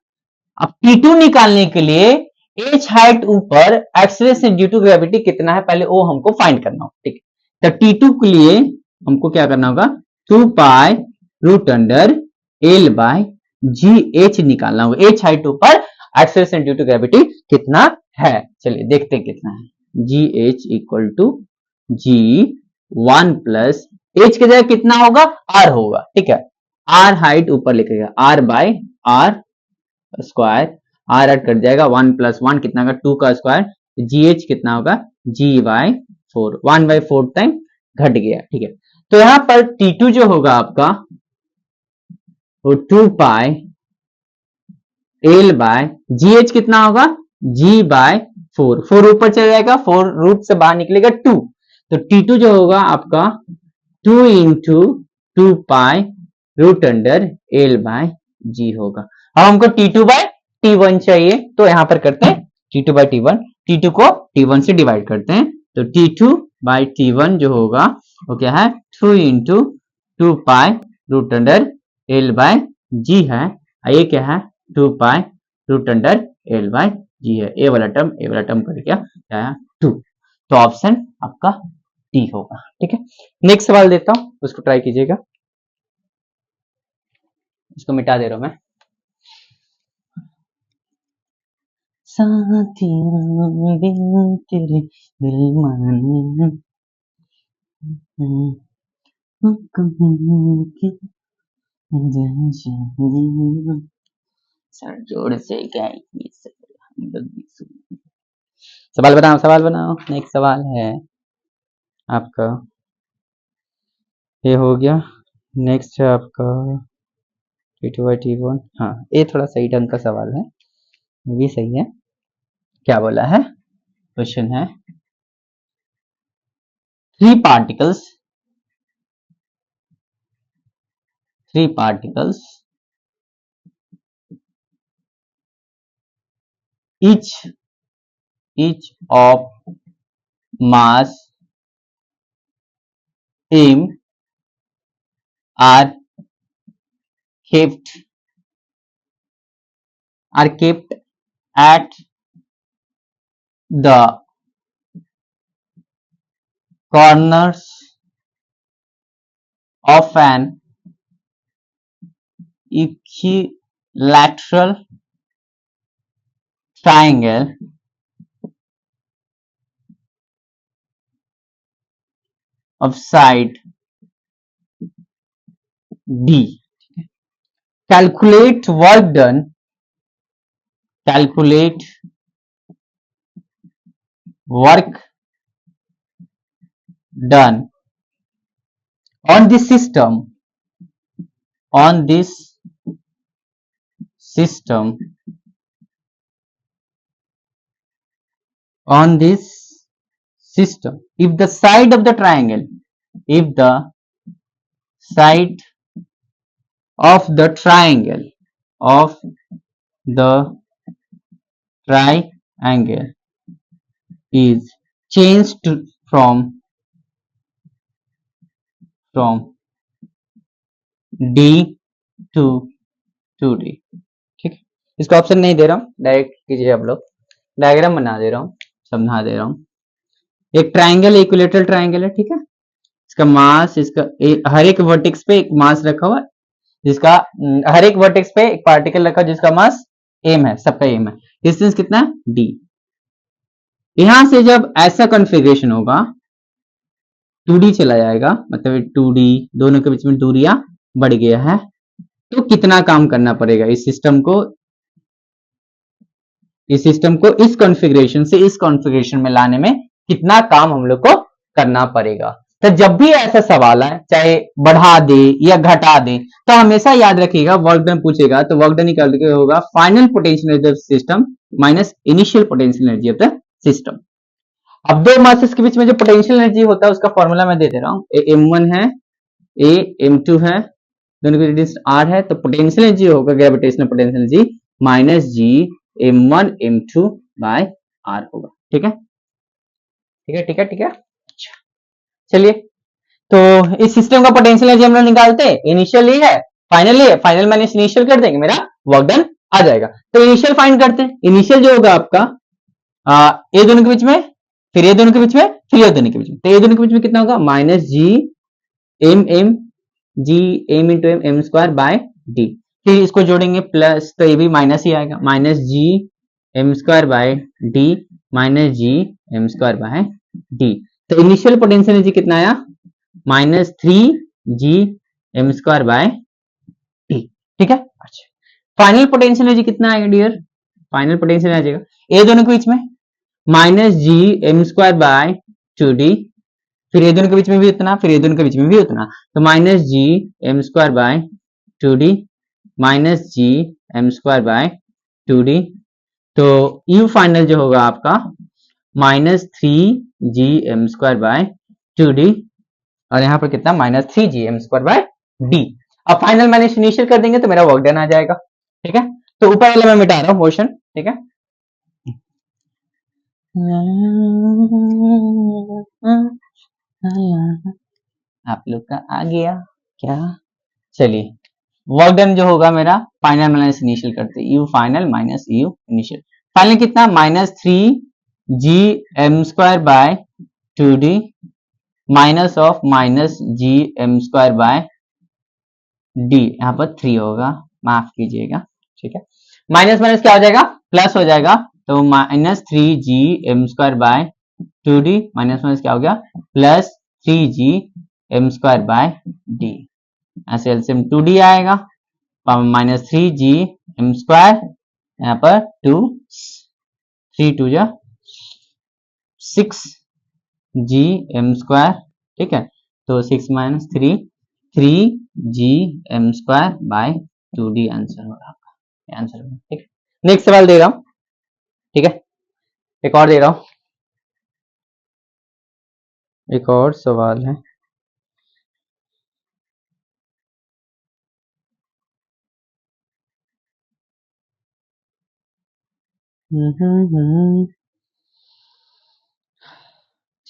अब t2 निकालने के लिए h हाइट ऊपर एक्सेलरेशन ड्यू टू ग्रेविटी कितना है, पहले वो हमको फाइंड करना होगा, ठीक है। तो t2 के लिए हमको क्या करना होगा, 2 pi root under L by G H निकालना होगा, h हाइट ऊपर एक्सेलरेशन ड्यू टू ग्रेविटी कितना है, चलिए देखते हैं कितना है। G H equal to ji 1 plus H की जगह कितना होगा, आर होगा, ठीक है, आर हाइट ऊपर लिखेगा, R by R square, R हट कट जाएगा, 1 प्लस 1 कितना होगा, 2 का स्क्वायर, जी एच कितना होगा, जी बाय 4, 1 बाय 4 टाइम घट गया, ठीक है। तो यहां पर t2 जो होगा आपका वो 2 pi L by G H कितना होगा, जी बाय 4, 4 ऊपर चला जाएगा, 4 रूट से बाहर निकलेगा 2, तो t2 जो होगा आपका 2 into 2 pi root under L by g होगा। अब हमको t2 बाय t1 चाहिए, तो यहां पर करते हैं t2 बाय t1, t2 को t1 से डिवाइड करते हैं, तो t2 बाय t1 जो होगा वो क्या है, 2 into 2 pi root under L by g है, ये क्या है, 2 pi root under L by g है, ए वाला टर्म कर क्या है 2, तो ऑप्शन आपका डी होगा, ठीक है। नेक्स्ट सवाल देता हूं, उसको ट्राई कीजिएगा, इसको मिटा दे रहा हूं मैं। साथियों बिन तेरे दिल माने, सर जोर से गाइए हम लोग भी सुन। सवाल बनाओ, सवाल बनाओ। नेक्स्ट सवाल है आपका, ये हो गया। नेक्स्ट है आपका T2/T1। हाँ, ये थोड़ा सही ढंग का सवाल है, ये भी सही है। क्या बोला है? क्वेश्चन है three particles each of mass m are kept at the corners of an equilateral triangle of side D. Calculate work done on this system if the side of the triangle is changed from D to 2D। ठीक है, इसका option नहीं दे रहा हूं, direct कीजिए आप लोग। Diagram बना दे रहा हूं, समझा दे रहा हूं। एक ट्राइंगल, इक्विलेटरल ट्राइंगल है, ठीक है। इसका मास, इसका हर एक वर्टेक्स पे एक मास रखा हुआ है, जिसका हर एक वर्टेक्स पे एक पार्टिकल रखा जिसका मास m है, सबका m है। डिस्टेंस कितना है? d। यहां से जब ऐसा कॉन्फ़िगरेशन होगा 2D चला जाएगा, मतलब 2D, दोनों के बीच में दूरियां बढ़ गया है, तो कितना काम करना पड़ेगा इस सिस्टम को इस कॉन्फ़िगरेशन से इस कॉन्फ़िगरेशन में लाने में कितना काम हम लोग को करना पड़ेगा। तो जब भी ऐसा सवाल है, चाहे बढ़ा दे या घटा दे, तो हमेशा याद रखिएगा वर्क डन पूछेगा तो वर्क डन निकाल के होगा final potential energy of system minus initial potential energy of the system. अब दो मासेस के बीच में जो पोटेंशियल एनर्जी होता है उसका फॉर्मूला मैं दे दे रहा हूं। m1 है, m2 है, दोनों की डिस्टेंस r है, तो पोटेंशियल एनर्जी होगा gravitational potential energy minus g m1 m2 by r होगा। ठीक है, ठीक है, ठीक है, ठीक है। अच्छा, चलिए, तो इस सिस्टम का पोटेंशियल एनर्जी हम लोग निकालते हैं, इनिशियल ही है, फाइनल ही है, फाइनल माइनस इनिशियल कर देंगे, मेरा वर्क डन आ जाएगा। तो इनिशियल फाइंड करते हैं। इनिशियल जो होगा आपका ये दोनों के बीच में, फिर ये दोनों के बीच में, फिर ये दोनों के बीच में, तो ये दोनों के बीच में कितना होगा? Minus G M M G M into M M square by D. फिर इसको जोड़ेंगे प्लस, तो ये भी माइनस ही आएगा, minus G M square by D minus G M square by D. तो इनिशियल पोटेंशियल एनर्जी कितना आया? Minus 3 G M square by D. ठीक है, अच्छा, फाइनल पोटेंशियल एनर्जी कितना आएगा डियर? फाइनल पोटेंशियल आ जाएगा ये दोनों के बीच में minus G M square by 2d, फिर ये दोनों के बीच में भी उतना, फिर ये दोनों के बीच में भी उतना, तो minus G M square by 2d minus G M square by 2d। तो यू फाइनल जो होगा आपका minus 3 G M square by 2d, और यहाँ पर कितना? Minus 3 G M square by D. अब फाइनल माइनस इनिशियल कर देंगे तो मेरा वर्क डन आ जाएगा। ठीक है, तो ऊपर वाला मैं मिटा रहा हूँ मोशन। ठीक है, आप लोग का आ गया क्या? चलिए, वर्क डन जो होगा मेरा फाइनल माइनस इनिशियल करते, u final minus u initial. Final कितना? Minus 3 G M square by 2d minus of minus G M square by d, यहाँ पर 3 होगा, माफ कीजिएगा। ठीक है, माइनस माइनस क्या हो जाएगा? प्लस हो जाएगा, तो minus 3 G M square by 2d minus minus क्या हो गया? Plus 3 G M square by D, ऐसे एलसीएम 2d आएगा, power minus 3g M square, यहाँ पर 2 3 2 जा 6g एम स्क्वायर, ठीक है, तो 6 minus 3 3g M square by 2d answer होगा आपका, आंसर होगा, ठीक है। नेक्स्ट सवाल दे रहा हूं, ठीक है, एक और दे रहा हूं, एक और सवाल है,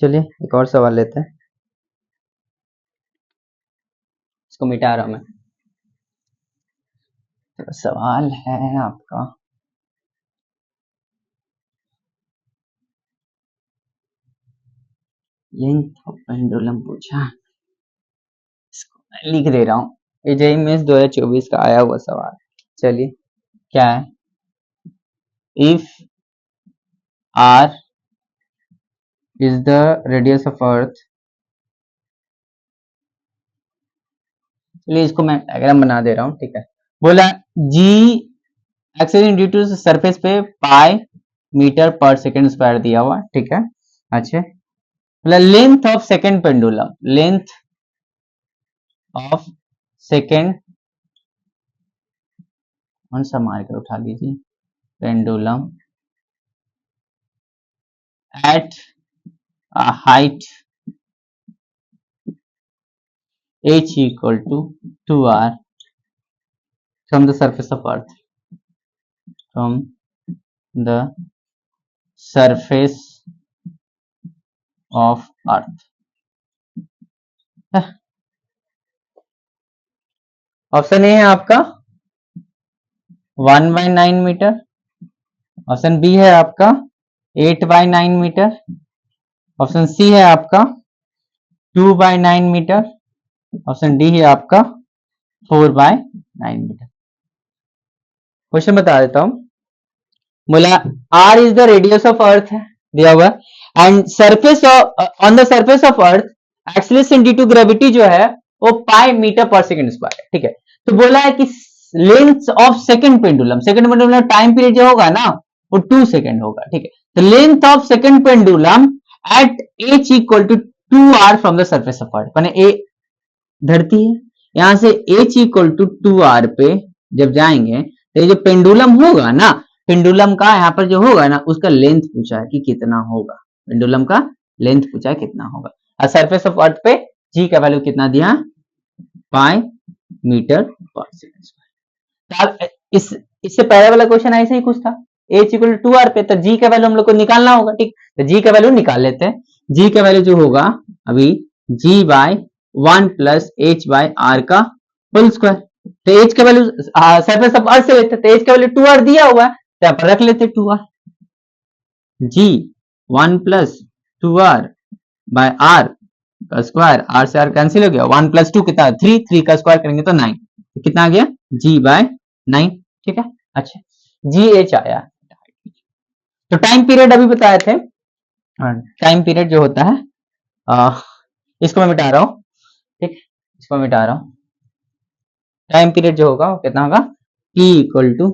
चलिए एक और सवाल लेते हैं, इसको मिटा रहा हूं मैं। तो सवाल है आपका, लेंथ ऑफ पेंडुलम पूछा, इसको मैं लिख दे रहा हूँ, ये जेईई मेंस 2024 का आया हुआ सवाल। चलिए क्या है, if R is the radius of earth, चलिए इसको मैं डायग्राम बना दे रहा हूँ, ठीक है। बोला G acceleration due to surface पे पाई मीटर पर सेकंड स्क्वायर दिया हुआ, ठीक है। अच्छा, बोला length of second pendulum, length of second, कौन सा मार्कर उठा लीजिए, pendulum at a height h equal to 2r from the surface of earth, from the surface of earth। Option A है आपका 1/9 मीटर, ऑप्शन बी है आपका 8/9 metre, option C है आपका 2/9 मीटर, ऑप्शन डी है आपका 4/9 मीटर। क्वेश्चन बता देता हूं, बोला R is the radius of earth है दिया हुआ, and surface on the surface of earth acceleration due to gravity जो है वो पाई मीटर पर सेकंड स्क्वायर है, ठीक है। तो बोला है कि length of second pendulum, second pendulum time period जो होगा ना वो 2 सेकंड होगा, ठीक है। तो length of second pendulum at H equal to 2r from the surface of earth, माने ए धरती है, यहां से एच इक्वल टू 2r पे जब जाएंगे तो ये जो पेंडुलम होगा ना, पेंडुलम का यहाँ पर जो होगा ना उसका लेंथ पूछा है कि कितना होगा, पेंडुलम का लेंथ पूछा है कितना होगा, और सरफेस ऑफ अर्थ पे जी का वैल्यू कितना दिया, पाई मीटर पर सेकंड स्क्वायर। इससे पहले वाला क्वेश्चन ऐसे ही कुछ था, एच इक्वल टू 2r पे, तो जी का वैल्यू हम लोग को निकालना होगा, ठीक, तो जी का वैल्यू निकाल लेते हैं। जी का वैल्यू जो होगा अभी g by 1 plus H by R का होल स्क्वायर, तो एच का वैल्यू सरफेस ऑफ अर्थ से लेते हैं, तो एच का वैल्यू 2r दिया हुआ है, तो यहाँ पर रख लेते 2r, G 1 plus 2r by R का स्क्वायर, आर से आर कैंसिल हो गया, 1 प्लस 2 कितना 3, 3 का स्क्वायर करेंगे तो 9, तो कितना आ गया जी बाय 9, ठीक है। अच्छा जी एच आया, तो टाइम पीरियड अभी बताए थे, टाइम पीरियड जो होता है इसको मैं मिटा रहा हूं, ठीक, इसको मिटा रहा हूं, टाइम पीरियड जो होगा वो कितना होगा, T equal to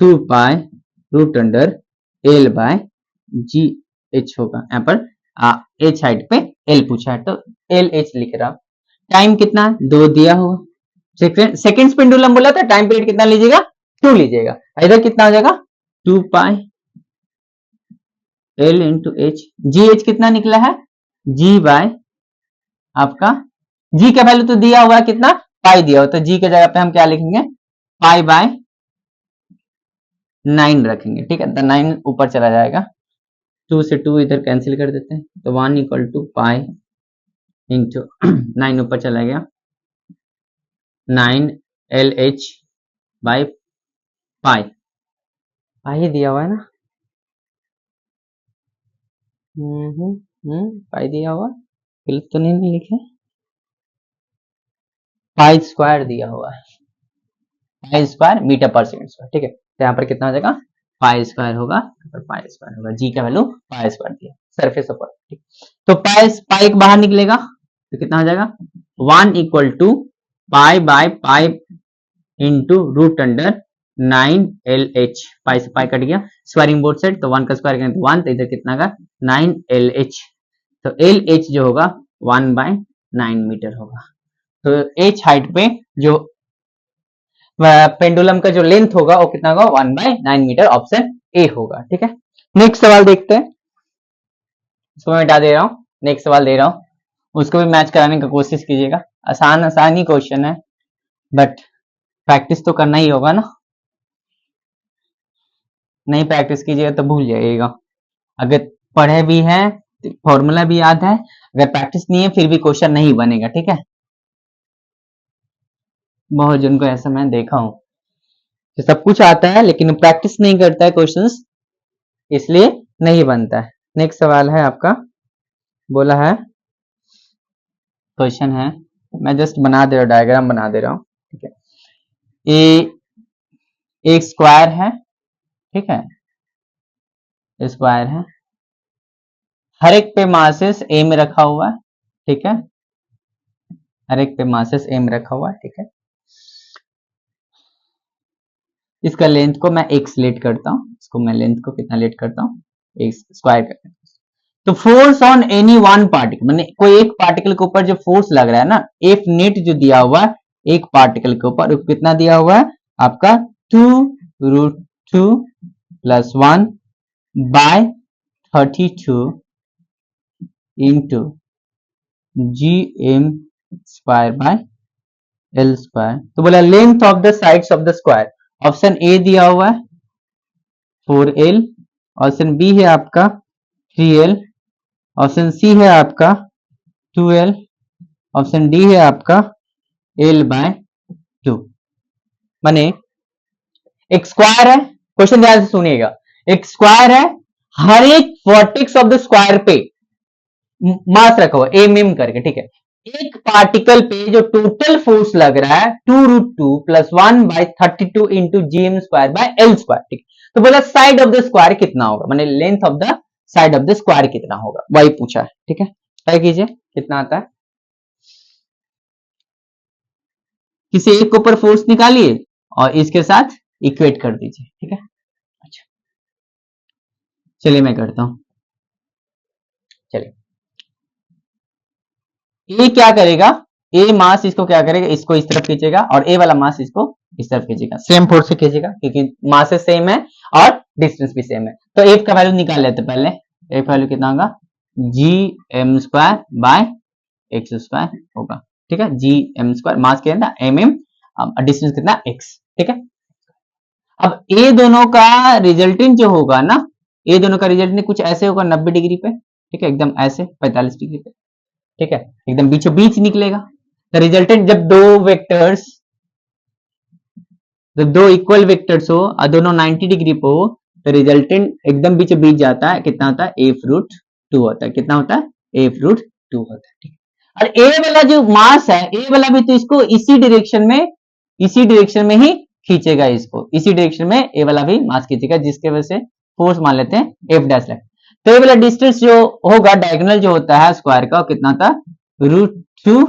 2 pi root under L by G H होगा, यहाँ पर एच हाइट पे एल पूछा है तो एल एच लिख रहा, टाइम कितना 2 दिया हुआ, सेकेंड पेंडुलम बोला था, टाइम पीरियड कितना लीजिएगा 2 लीजिएगा, इधर कितना हो जाएगा 2 पाई एल इंटू एच, जी एच कितना निकला है जी बाय आपका, जी का वैल्यू तो दिया हुआ है कितना पाई दिया हुआ, तो जी के जगह पे हम क्या लिखेंगे पाई बाय 9 रखेंगे, ठीक है, तो 9 ऊपर चला जाएगा, 2 से 2 इधर कैंसिल कर देते हैं, तो 1 इक्वल टू पाई इंटू 9 ऊपर चला गया 9 एल एच बाई पाई, पाई दिया हुआ है ना, पाई दिया हुआ, गलत तो नहीं लिखे, पाई स्क्वायर दिया हुआ है, पाई स्क्वायर मीटर पर सेकंड स्क्वायर, ठीक है, तो यहाँ पर कितना हो जाएगा पाई स्क्वायर होगा, पाई स्क्वायर होगा, जी का वैल्यू पाई स्क्वायर दिया, सरफेस ऑफ अर्थ, ठीक, तो पाई पाई बाहर निकलेगा, तो कितना हो जाएगा 1 equal to pi by pi into root under 9LH। Pi से पाई कट गया, स्क्वायरिंग बोथ साइड, तो 1 का स्क्वायर करें तो 1, तो इधर कितना का 9LH। तो LH जो होगा 1/9 मीटर होगा। तो H हाइट पे जो पेंडुलम का जो लेंथ होगा वो कितना होगा 1/9 मीटर, ऑप्शन ए होगा। ठीक है, नेक्स्ट सवाल देखते हैं, इसको मैं मिटा दे रहा हूँ, नेक्स्ट सवाल दे रहा हूँ, उसको भी मैच कराने की कोशिश कीजिएगा। आसान आसान ही क्वेश्चन है, बट प्रैक्टिस तो करना ही होगा ना, नहीं प्रैक्टिस कीजिएगा तो भूल जाइएगा। अगर पढ़े भी हैं फॉर्मूला भी याद है, अगर प्रैक्टिस नहीं है फिर भी क्वेश्चन नहीं बनेगा। ठीक है, बहुत जन को ऐसा मैं देखा हूं, तो सब कुछ आता है लेकिन प्रैक्टिस नहीं करता है क्वेश्चंस, इसलिए नहीं बनता है। नेक्स्ट सवाल है आपका, बोला है क्वेश्चन है, मैं जस्ट बना दे रहा हूं, डायग्राम बना दे रहा हूं। ठीक है, ये एक स्क्वायर है, ठीक है, स्क्वायर है, हर एक पे मासेस ए में रखा हुआ है। ठीक है, हर एक पे मासेस ए में रखा हुआ है। ठीक है, इसका लेंथ को मैं x लेट करता हूं, इसको मैं लेंथ को कितना लेट करता हूं x स्क्वायर करता हूं। तो force on any one particle, मैंने कोई एक पार्टिकल के ऊपर जो फोर्स लग रहा है ना, एफ नेट जो दिया हुआ है एक पार्टिकल के ऊपर, कितना दिया हुआ है आपका 2√2 + 1 by 32 into GM square by L square. तो बोला length of the sides of the square, option A दिया हुआ है 4L, ऑप्शन बी है आपका 3L, ऑप्शन सी है आपका 2L, ऑप्शन डी है आपका L/2। माने एक स्क्वायर है, क्वेश्चन ध्यान से सुनिएगा, एक स्क्वायर है, हर एक वर्टेक्स ऑफ द स्क्वायर पे मास रखा हुआ एम करके। ठीक है, एक पार्टिकल पे जो टोटल फोर्स लग रहा है 2√2 + 1/32 into GM square by L square. ठीक, तो बोला साइड ऑफ द स्क्वायर कितना होगा, माने length of the side of the square कितना होगा, वही पूछा है। ठीक है, ट्राई कीजिए कितना आता है। किसी एक के ऊपर फोर्स निकालिए और इसके साथ इक्वेट कर दीजिए। ठीक है, अच्छा चलिए मैं करता हूं। चलिए, ए क्या करेगा, ए मास इसको क्या करेगा, इसको इस तरफ खींचेगा और ए वाला मास इसको इस तरफ खींचेगा, सेम फोर्स से खींचेगा क्योंकि मासेस सेम है और डिस्टेंस भी सेम है। तो एफ का वैल्यू निकाल लेते पहले, एफ का वैल्यू कितना होगा GM square bye x square होगा। ठीक है, GM स्क्वायर मास कितना mm, डिस्टेंस कितना x। ठीक है, अब ए दोनों का रिजल्टेंट जो होगा ना, ए दोनों का रिजल्टेंट कुछ ऐसे होगा 90 डिग्री पे। ठीक है, एकदम ऐसे 45 डिग्री पे। ठीक है, एकदम बीचों बीच निकलेगा। तो रिजल्टेंट जब दो इक्वल वेक्टर्स हो और दोनों 90 डिग्री पे हो, तो रिजल्टेंट एकदम बीचों बीच जाता है, कितना होता है f√2 होता है। कितना होता है f√2 होता है। ठीक है, और ए वाला जो मास है, ए वाला भी तो इसको इसी डायरेक्शन में ही खींचेगा, इसको इसी डायरेक्शन में ए वाला भी मास खींचेगा, जिसके वजह से फोर्स मान लेते हैं F डैश। तो ये वाला डिस्टेंस जो होगा डायगोनल जो होता है स्क्वायर का, कितना था √2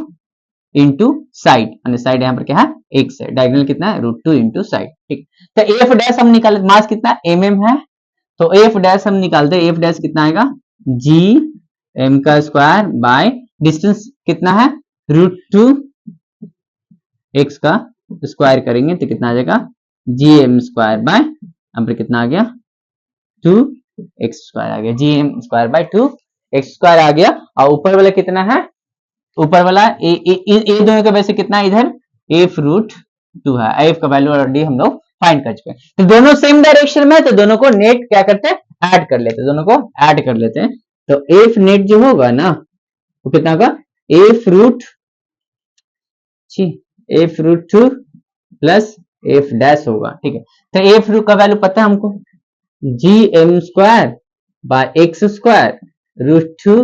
इंटू साइड, यानी साइड यहाँ पर क्या है x है, डायगोनल कितना है √2 इंटू साइड। ठीक, तो एफ डैश हम निकाले, मास कितना mm है, तो एफ डैश हम निकालते हैं, एफ डैश कितना आएगा GM का स्क्वायर बाय डिस्टेंस कितना है √2 x का स्क्वायर करेंगे तो कितना आ जाएगा GM स्क्वायर बाय, यहाँ पर कितना आ गया 2x स्क्वायर आ गया, GM square by 2x square आ गया। और ऊपर वाला कितना है, ऊपर वाला ए दोनों का वैसे कितना है इधर f√2 है, f का वैल्यू ऑलरेडी हम लोग फाइंड कर चुके हैं। तो दोनों सेम डायरेक्शन में, तो दोनों को नेट क्या करते हैं ऐड कर लेते हैं, दोनों को ऐड कर लेते हैं। तो f नेट जो होगा ना वो कितना होगा f√2 प्लस f डैश होगा। ठीक है, तो f का वैल्यू पता है हमको GM square bye x square √2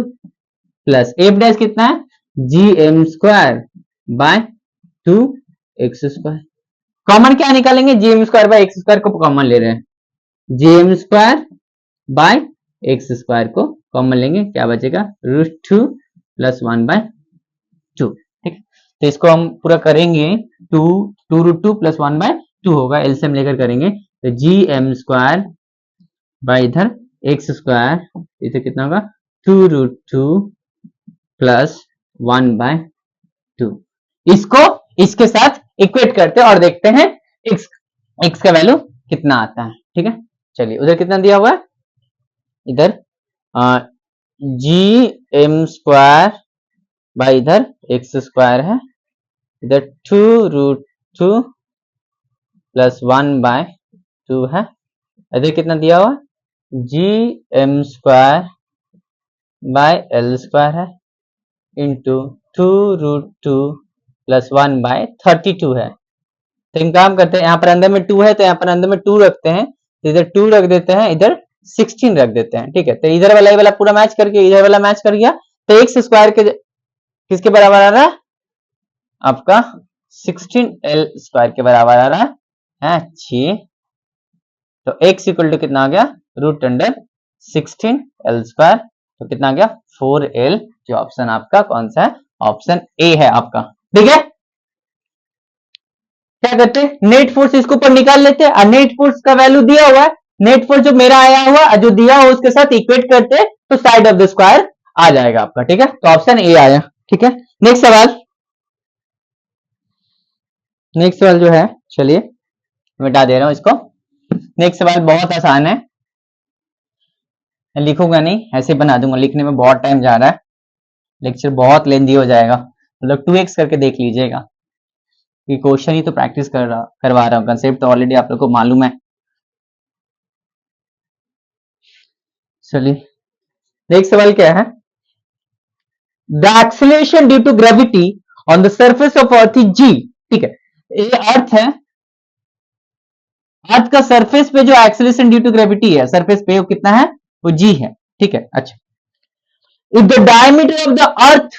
plus f dash कितना है GM square by 2x square. Common क्या निकालेंगे, GM square bye x square को कॉमन ले रहे हैं, GM square bye x square को कॉमन लेंगे, क्या बचेगा √2 प्लस 1 बाय 2, ठीक है। तो इसको हम पूरा करेंगे, 2√2 प्लस 1/2 होगा, एलसीएम लेकर करेंगे तो gm² बाई इधर x², इधर कितना होगा 2√2 प्लस 1/2। इसको इसके साथ इक्वेट करते हैं और देखते हैं x का वैल्यू कितना आता है, ठीक है। चलिए उधर कितना दिया हुआ है, इधर gm² बाई इधर x² है, इधर 2√2 प्लस 1/2 है, इधर कितना दिया हुआ gm² बाय l² है इंटू 2√2 प्लस 1/32 है। तो हम काम करते हैं, यहाँ पर अंदर में 2 है तो यहाँ पर अंदर में 2 रखते हैं, इधर 2 रख देते हैं, इधर 16 रख देते हैं, ठीक है। तो इधर वाला ये वाला पूरा मैच करके इधर वाला मैच कर गया, तो x² के किसके बराबर आ रहा है आपका 16l² के बराबर आ रहा है 6। तो x इक्वल टू कितना आ गया √16l², तो कितना आ गया 4l, जो ऑप्शन आपका कौन सा है, ऑप्शन ए है आपका, ठीक है। क्या करते हैं, नेट फोर्स इसके ऊपर निकाल लेते हैं, और नेट फोर्स का वैल्यू दिया हुआ है, नेट फोर्स जो मेरा आया हुआ जो दिया हुआ उसके साथ इक्वेट करते हैं तो साइड ऑफ द स्क्वायर आ जाएगा आपका, ठीक है। तो ऑप्शन ए आया, ठीक है। नेक्स्ट सवाल, नेक्स्ट सवाल जो है, चलिए मिटा दे रहा हूं इसको। नेक्स्ट सवाल बहुत आसान है, लिखूंगा नहीं, ऐसे बना दूंगा, लिखने में बहुत टाइम जा रहा है, लेक्चर बहुत लेंदी हो जाएगा, मतलब 2x करके देख लीजिएगा कि क्वेश्चन ही तो प्रैक्टिस करवा रहा हूँ, कंसेप्ट तो ऑलरेडी आप लोग को मालूम है। चलिए नेक्स्ट सवाल क्या है, the acceleration due to gravity on the surface of earth is g, ठीक है। ये अर्थ है, अर्थ का सरफेस पे जो एक्सेलरेशन ड्यू टू ग्रेविटी है सरफेस पे वो कितना है, वो g है, ठीक है। अच्छा, if the diameter of the earth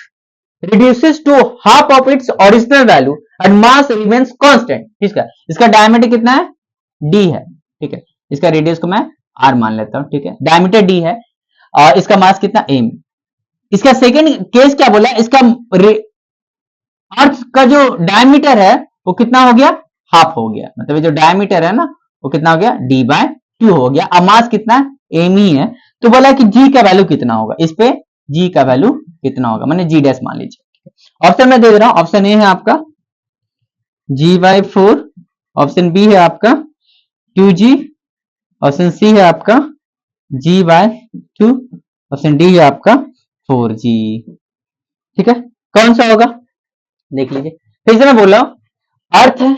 reduces to half of its original value and mass remains constant, इसका डायमीटर कितना है d है, ठीक है। इसका रेडियस को मैं r मान लेता हूं, ठीक है। डायमीटर d है और इसका मास कितना m। इसका सेकंड केस क्या बोला, इसका अर्थ का जो डायमीटर है वो कितना हो गया, हाफ हो गया, मतलब जो डायमीटर है ना वो कितना हो गया d/2 हो गया, और मास कितना m ही है। तो बोला कि g का वैल्यू कितना होगा, इस पे g का वैल्यू कितना होगा, मैंने g डैश मान लीजिए। ऑप्शन में दे दे रहा हूं, ऑप्शन ए है आपका g/4, ऑप्शन बी है आपका 2g, ऑप्शन सी है आपका g/2, ऑप्शन डी है आपका 4g, ठीक है। कौन सा होगा देख लीजिए, फिर से मैं बोल रहा हूं, अर्थ है,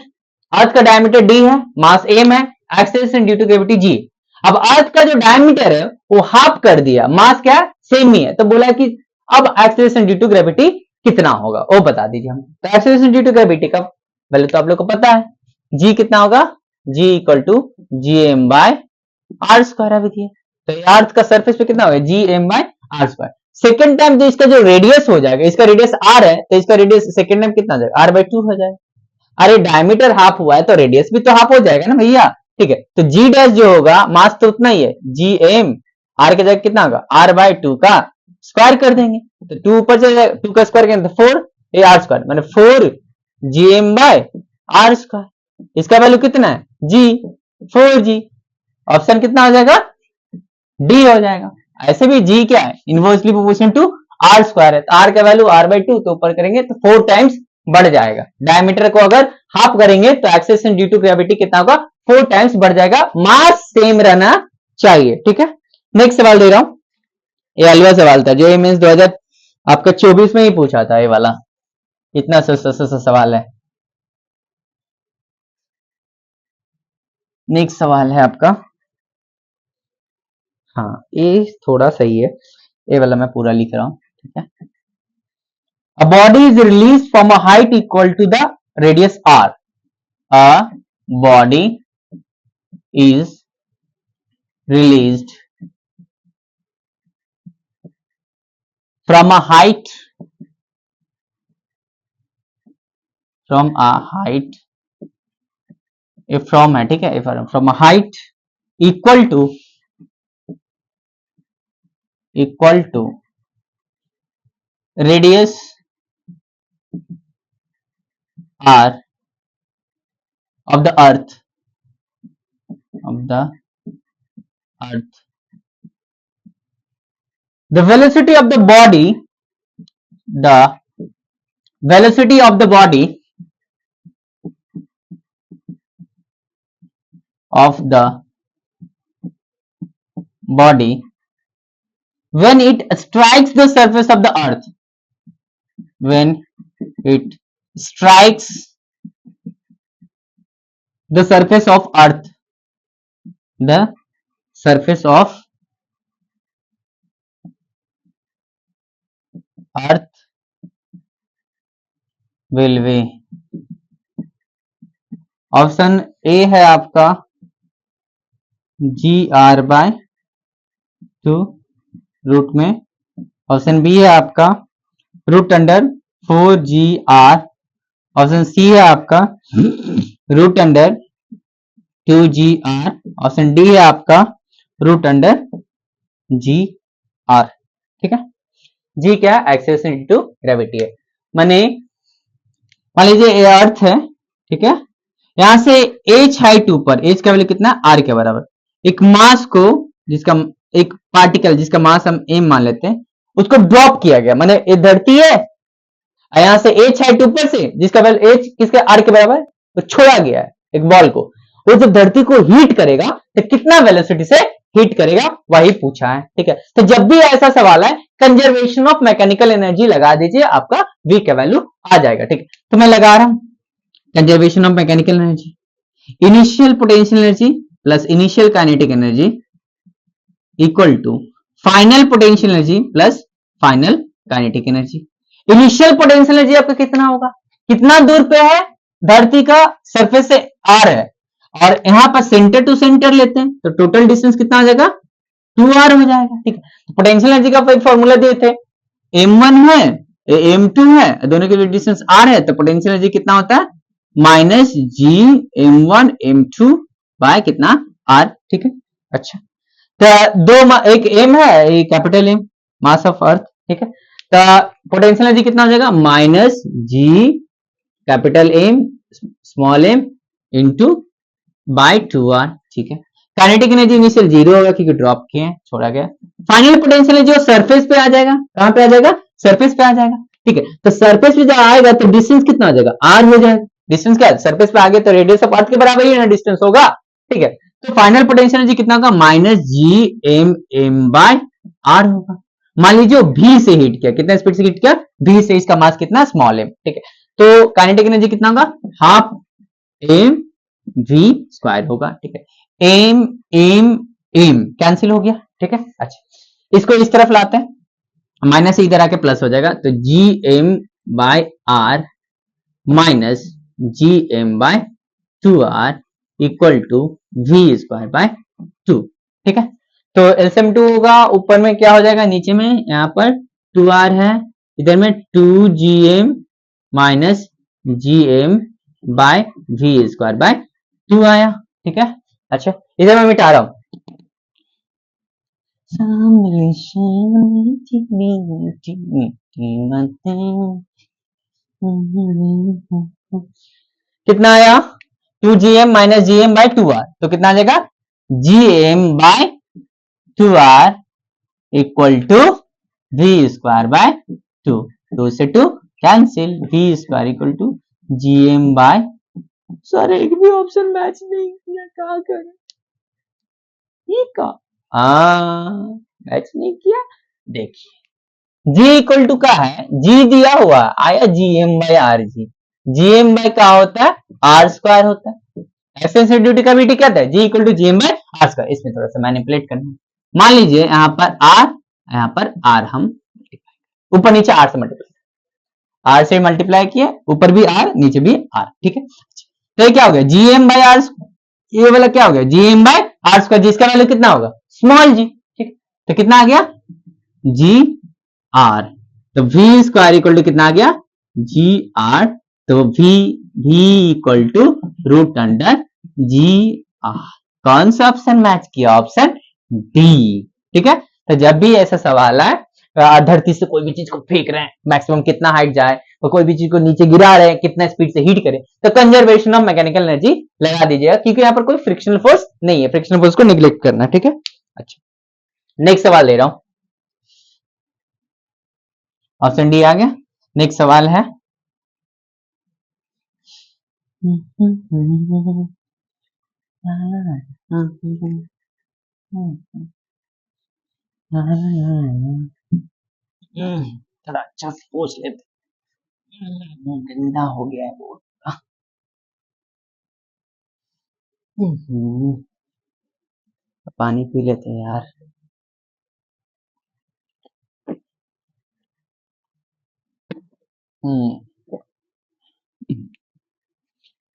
अर्थ का डायमीटर d है, मास m है, acceleration due to gravity g। अब अर्थ का जो डायमीटर है वो हाफ कर दिया, मास क्या सेम ही है, तो बोला कि अब एक्सेलरेशन ड्यू टू ग्रेविटी कितना होगा वो बता दीजिए हमें। तो एक्सेलरेशन ड्यू टू ग्रेविटी का पहले तो आप लोग को पता है, g कितना होगा, g इक्वल टू gm/r² अभी दिए, तो अर्थ का सरफेस पे कितना होगा gm/r²। सेकेंड टाइम जो इसका जो रेडियस हो जाएगा, इसका रेडियस r है तो इसका रेडियस सेकेंड टाइम कितना हो जाएगा r/2 हो जाएगा। अरे डायमीटर हाफ हुआ है तो रेडियस भी तो हाफ हो जाएगा ना भैया, ठीक है। तो g डैश जो होगा मास तो उतना ही है, gm, r के जगह कितना होगा r/2 का स्क्वायर कर देंगे, तो 2 ऊपर चले जाएगा, 2 का स्क्वायर करेंगे तो 4 r², मैंने 4 gm/r²। इसका वैल्यू कितना है g, 4g, ऑप्शन कितना हो जाएगा डी हो जाएगा। ऐसे भी g क्या है, इनवर्सली प्रोपोर्शनल टू r² है, तो r का वैल्यू r/2, तो ऊपर करेंगे तो 4 टाइम्स बढ़ जाएगा। डायमीटर को अगर हाफ करेंगे तो एक्सेलरेशन ड्यू टू ग्रेविटी कितना होगा 4 टाइम्स बढ़ जाएगा, मास सेम रहना चाहिए, ठीक है। नेक्स्ट सवाल दे रहा हूं, ये अलवा सवाल था जो मेंस 2000 आपका 24 में ही पूछा था, ये वाला इतना सस्ता सवाल है। नेक्स्ट सवाल है आपका, हाँ ये थोड़ा सही है, ये वाला मैं पूरा लिख रहा हूं, ठीक है। A body is released from a height equal to the radius r. A body is released from a height from है, ठीक है, from a height equal to radius r of the earth, of the earth, the velocity of the body, the velocity of the body of the body when it strikes the surface of the earth, when it strikes the surface of earth, the surface of earth will be, option A है आपका GR/2 root में, option B है आपका root under 4GR, option C है आपका root under 2GR, option D है आपका root under GR। ठीक है, जी क्या एक्सेलरेशन इनटू ग्रेविटी है, माने मान लीजिए ये अर्थ है, ठीक है, यहां से h हाइट ऊपर, h का वैल्यू कितना r के बराबर, एक मास को, जिसका एक पार्टिकल जिसका मास हम m मान लेते हैं, उसको ड्रॉप किया गया, माने ये धरती है, यहां से h हाइट ऊपर से जिसका वैल्यू h किसके r के बराबर, तो छोड़ा गया है एक बॉल को, वो जब धरती को हीट करेगा तो कितना वेलोसिटी से हीट करेगा वही पूछा है। ठीक है, तो जब भी ऐसा सवाल है कंजर्वेशन ऑफ मैकेनिकल एनर्जी लगा दीजिए, आपका v का वैल्यू आ जाएगा। ठीक है, तो मैं लगा रहा हूं conservation of mechanical energy, initial potential energy plus initial kinetic energy equal to final potential energy plus final kinetic energy. Initial potential energy आपका कितना होगा, कितना दूर पे है धरती का सरफेस से r है, और यहां पर सेंटर टू सेंटर लेते हैं तो टोटल डिस्टेंस कितना आ जाएगा 2r हो जाएगा। ठीक है, पोटेंशियल एनर्जी का फॉर्मूला दिए थे, m1 है m2 है, दोनों के बीच डिस्टेंस r है, तो पोटेंशियल एनर्जी कितना होता है माइनस जी m1 m2 बाय कितना r। ठीक है, अच्छा तो दो एक m है, एक capital m mass of earth. ठीक है, तो पोटेंशियल एनर्जी कितना हो जाएगा minus G capital M small m into by 2r। ठीक है, काइनेटिक एनर्जी इनिशियल 0 होगा क्योंकि ड्रॉप किए हैं, छोड़ा गया। फाइनल पोटेंशियल एनर्जी सरफेस पे आ जाएगा, कहां पे आ जाएगा सरफेस पे आ जाएगा। ठीक है, तो सरफेस पे जब आएगा तो डिस्टेंस कितना हो जाएगा r हो जाएगा, डिस्टेंस क्या है सरफेस पे आ गया तो रेडियस ऑफ अर्थ के बराबर ही ना डिस्टेंस होगा। ठीक है, तो फाइनल पोटेंशियल एनर्जी कितना होगा minus G M M by R होगा। मान लीजिए v से हीट किया, कितना स्पीड से हीट किया v से, इसका मास कितना स्मॉल m। ठीक है, तो काइनेटिक एनर्जी कितना होगा हाफ m v स्क्वायर होगा। ठीक है, m m m कैंसिल हो गया। ठीक है, अच्छा इसको इस तरफ लाते हैं, माइनस इधर आके प्लस हो जाएगा, तो G M by R minus G M by 2r equal to V square by 2। ठीक है, तो एलसीएम 2 होगा, ऊपर में क्या हो जाएगा नीचे में यहाँ पर 2r है, इधर में 2gm minus gm by V square by 2 आया। ठीक है, अच्छा इधर मैं मिटा रहा हूं, कितना आया 2gm minus gm by 2r, तो कितना आ जाएगा gm by 2r equal to v square by 2, 2 से 2 cancel, v square equal to gm by, sir एक भी ऑप्शन मैच नहीं किया, क्या करें, ठीक है मैच नहीं किया। देखिए g इक्वल टू का है, g दिया हुआ आया gm by R, gm by क्या होता है आर स्क्वायर होता है, एक्सेंसिटिविटी का भी क्या था g equal to gm by R square. इसमें थोड़ा सा मैनिपुलेट करना, मान लीजिए यहाँ पर r, यहाँ पर r हम ऊपर नीचे r से मल्टीप्लाई, r से मल्टीप्लाई किया, ऊपर भी r नीचे भी r। ठीक है, तो ये क्या हो गया gm बाय आर, ये वाला क्या हो गया gm बाय आर स्क्वायर, जिसका वैल्यू कितना होगा स्मॉल g। ठीक, तो कितना आ गया जी आर, तो v स्क्वायर इक्वल टू कितना आ गया जी आर, तो v equal to root under G R. कौन सा ऑप्शन मैच किया, ऑप्शन डी। ठीक है, तो जब भी ऐसा सवाल है धरती से कोई भी चीज को फेंक रहे हैं, मैक्सिमम कितना हाइट जाए, और कोई भी चीज को नीचे गिरा रहे हैं, कितना स्पीड से हीट करे, तो कंजर्वेशन ऑफ मैकेनिकल एनर्जी लगा दीजिएगा, क्योंकि यहाँ पर कोई फ्रिक्शनल फोर्स नहीं है, फ्रिक्शनल फोर्स को निग्लेक्ट करना है, ठीक है। अच्छा, नेक्स्ट सवाल ले रहा हूं, ऑप्शन डी आ गया। नेक्स्ट सवाल है थोड़ा अच्छा से पूछ लेते, गंदा हो गया है बहुत। पानी पी लेते हैं यार।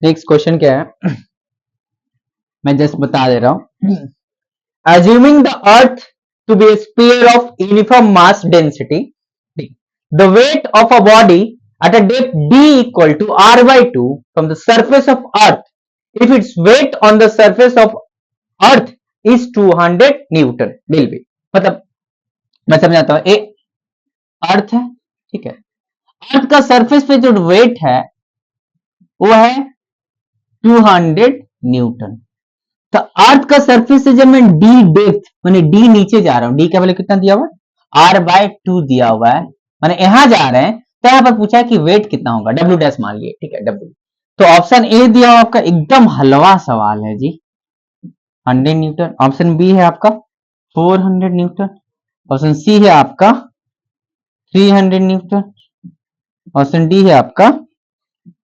नेक्स्ट क्वेश्चन क्या है, मैं जस्ट बता दे रहा हूं। Assuming the Earth to be a sphere of uniform mass density, the weight of a body at a depth d equal to r by 2 from the surface of Earth, if its weight on the surface of Earth is 200 Newton will be, मतलब मैं समझाता हूं, अर्थ है, ठीक है, अर्थ का surface पे जो वेट है वो है 200 न्यूटन। तो अर्थ का सरफेस से जब मैं डी डेप्थ मैंने डी नीचे जा रहा हूं, डी का वैल्यू कितना दिया हुआ है, r बाय 2 दिया हुआ है, मैंने यहां जा रहे हैं, तो यहां पर पूछा है कि वेट कितना होगा, डब्ल्यू डैश मान लिए, ठीक है, डब्ल्यू। तो ऑप्शन ए दिया हुआ आपका एकदम हलवा सवाल है जी, 100 न्यूटन। ऑप्शन बी है आपका 400 न्यूटन। ऑप्शन सी है आपका 300 न्यूटन। ऑप्शन डी है आपका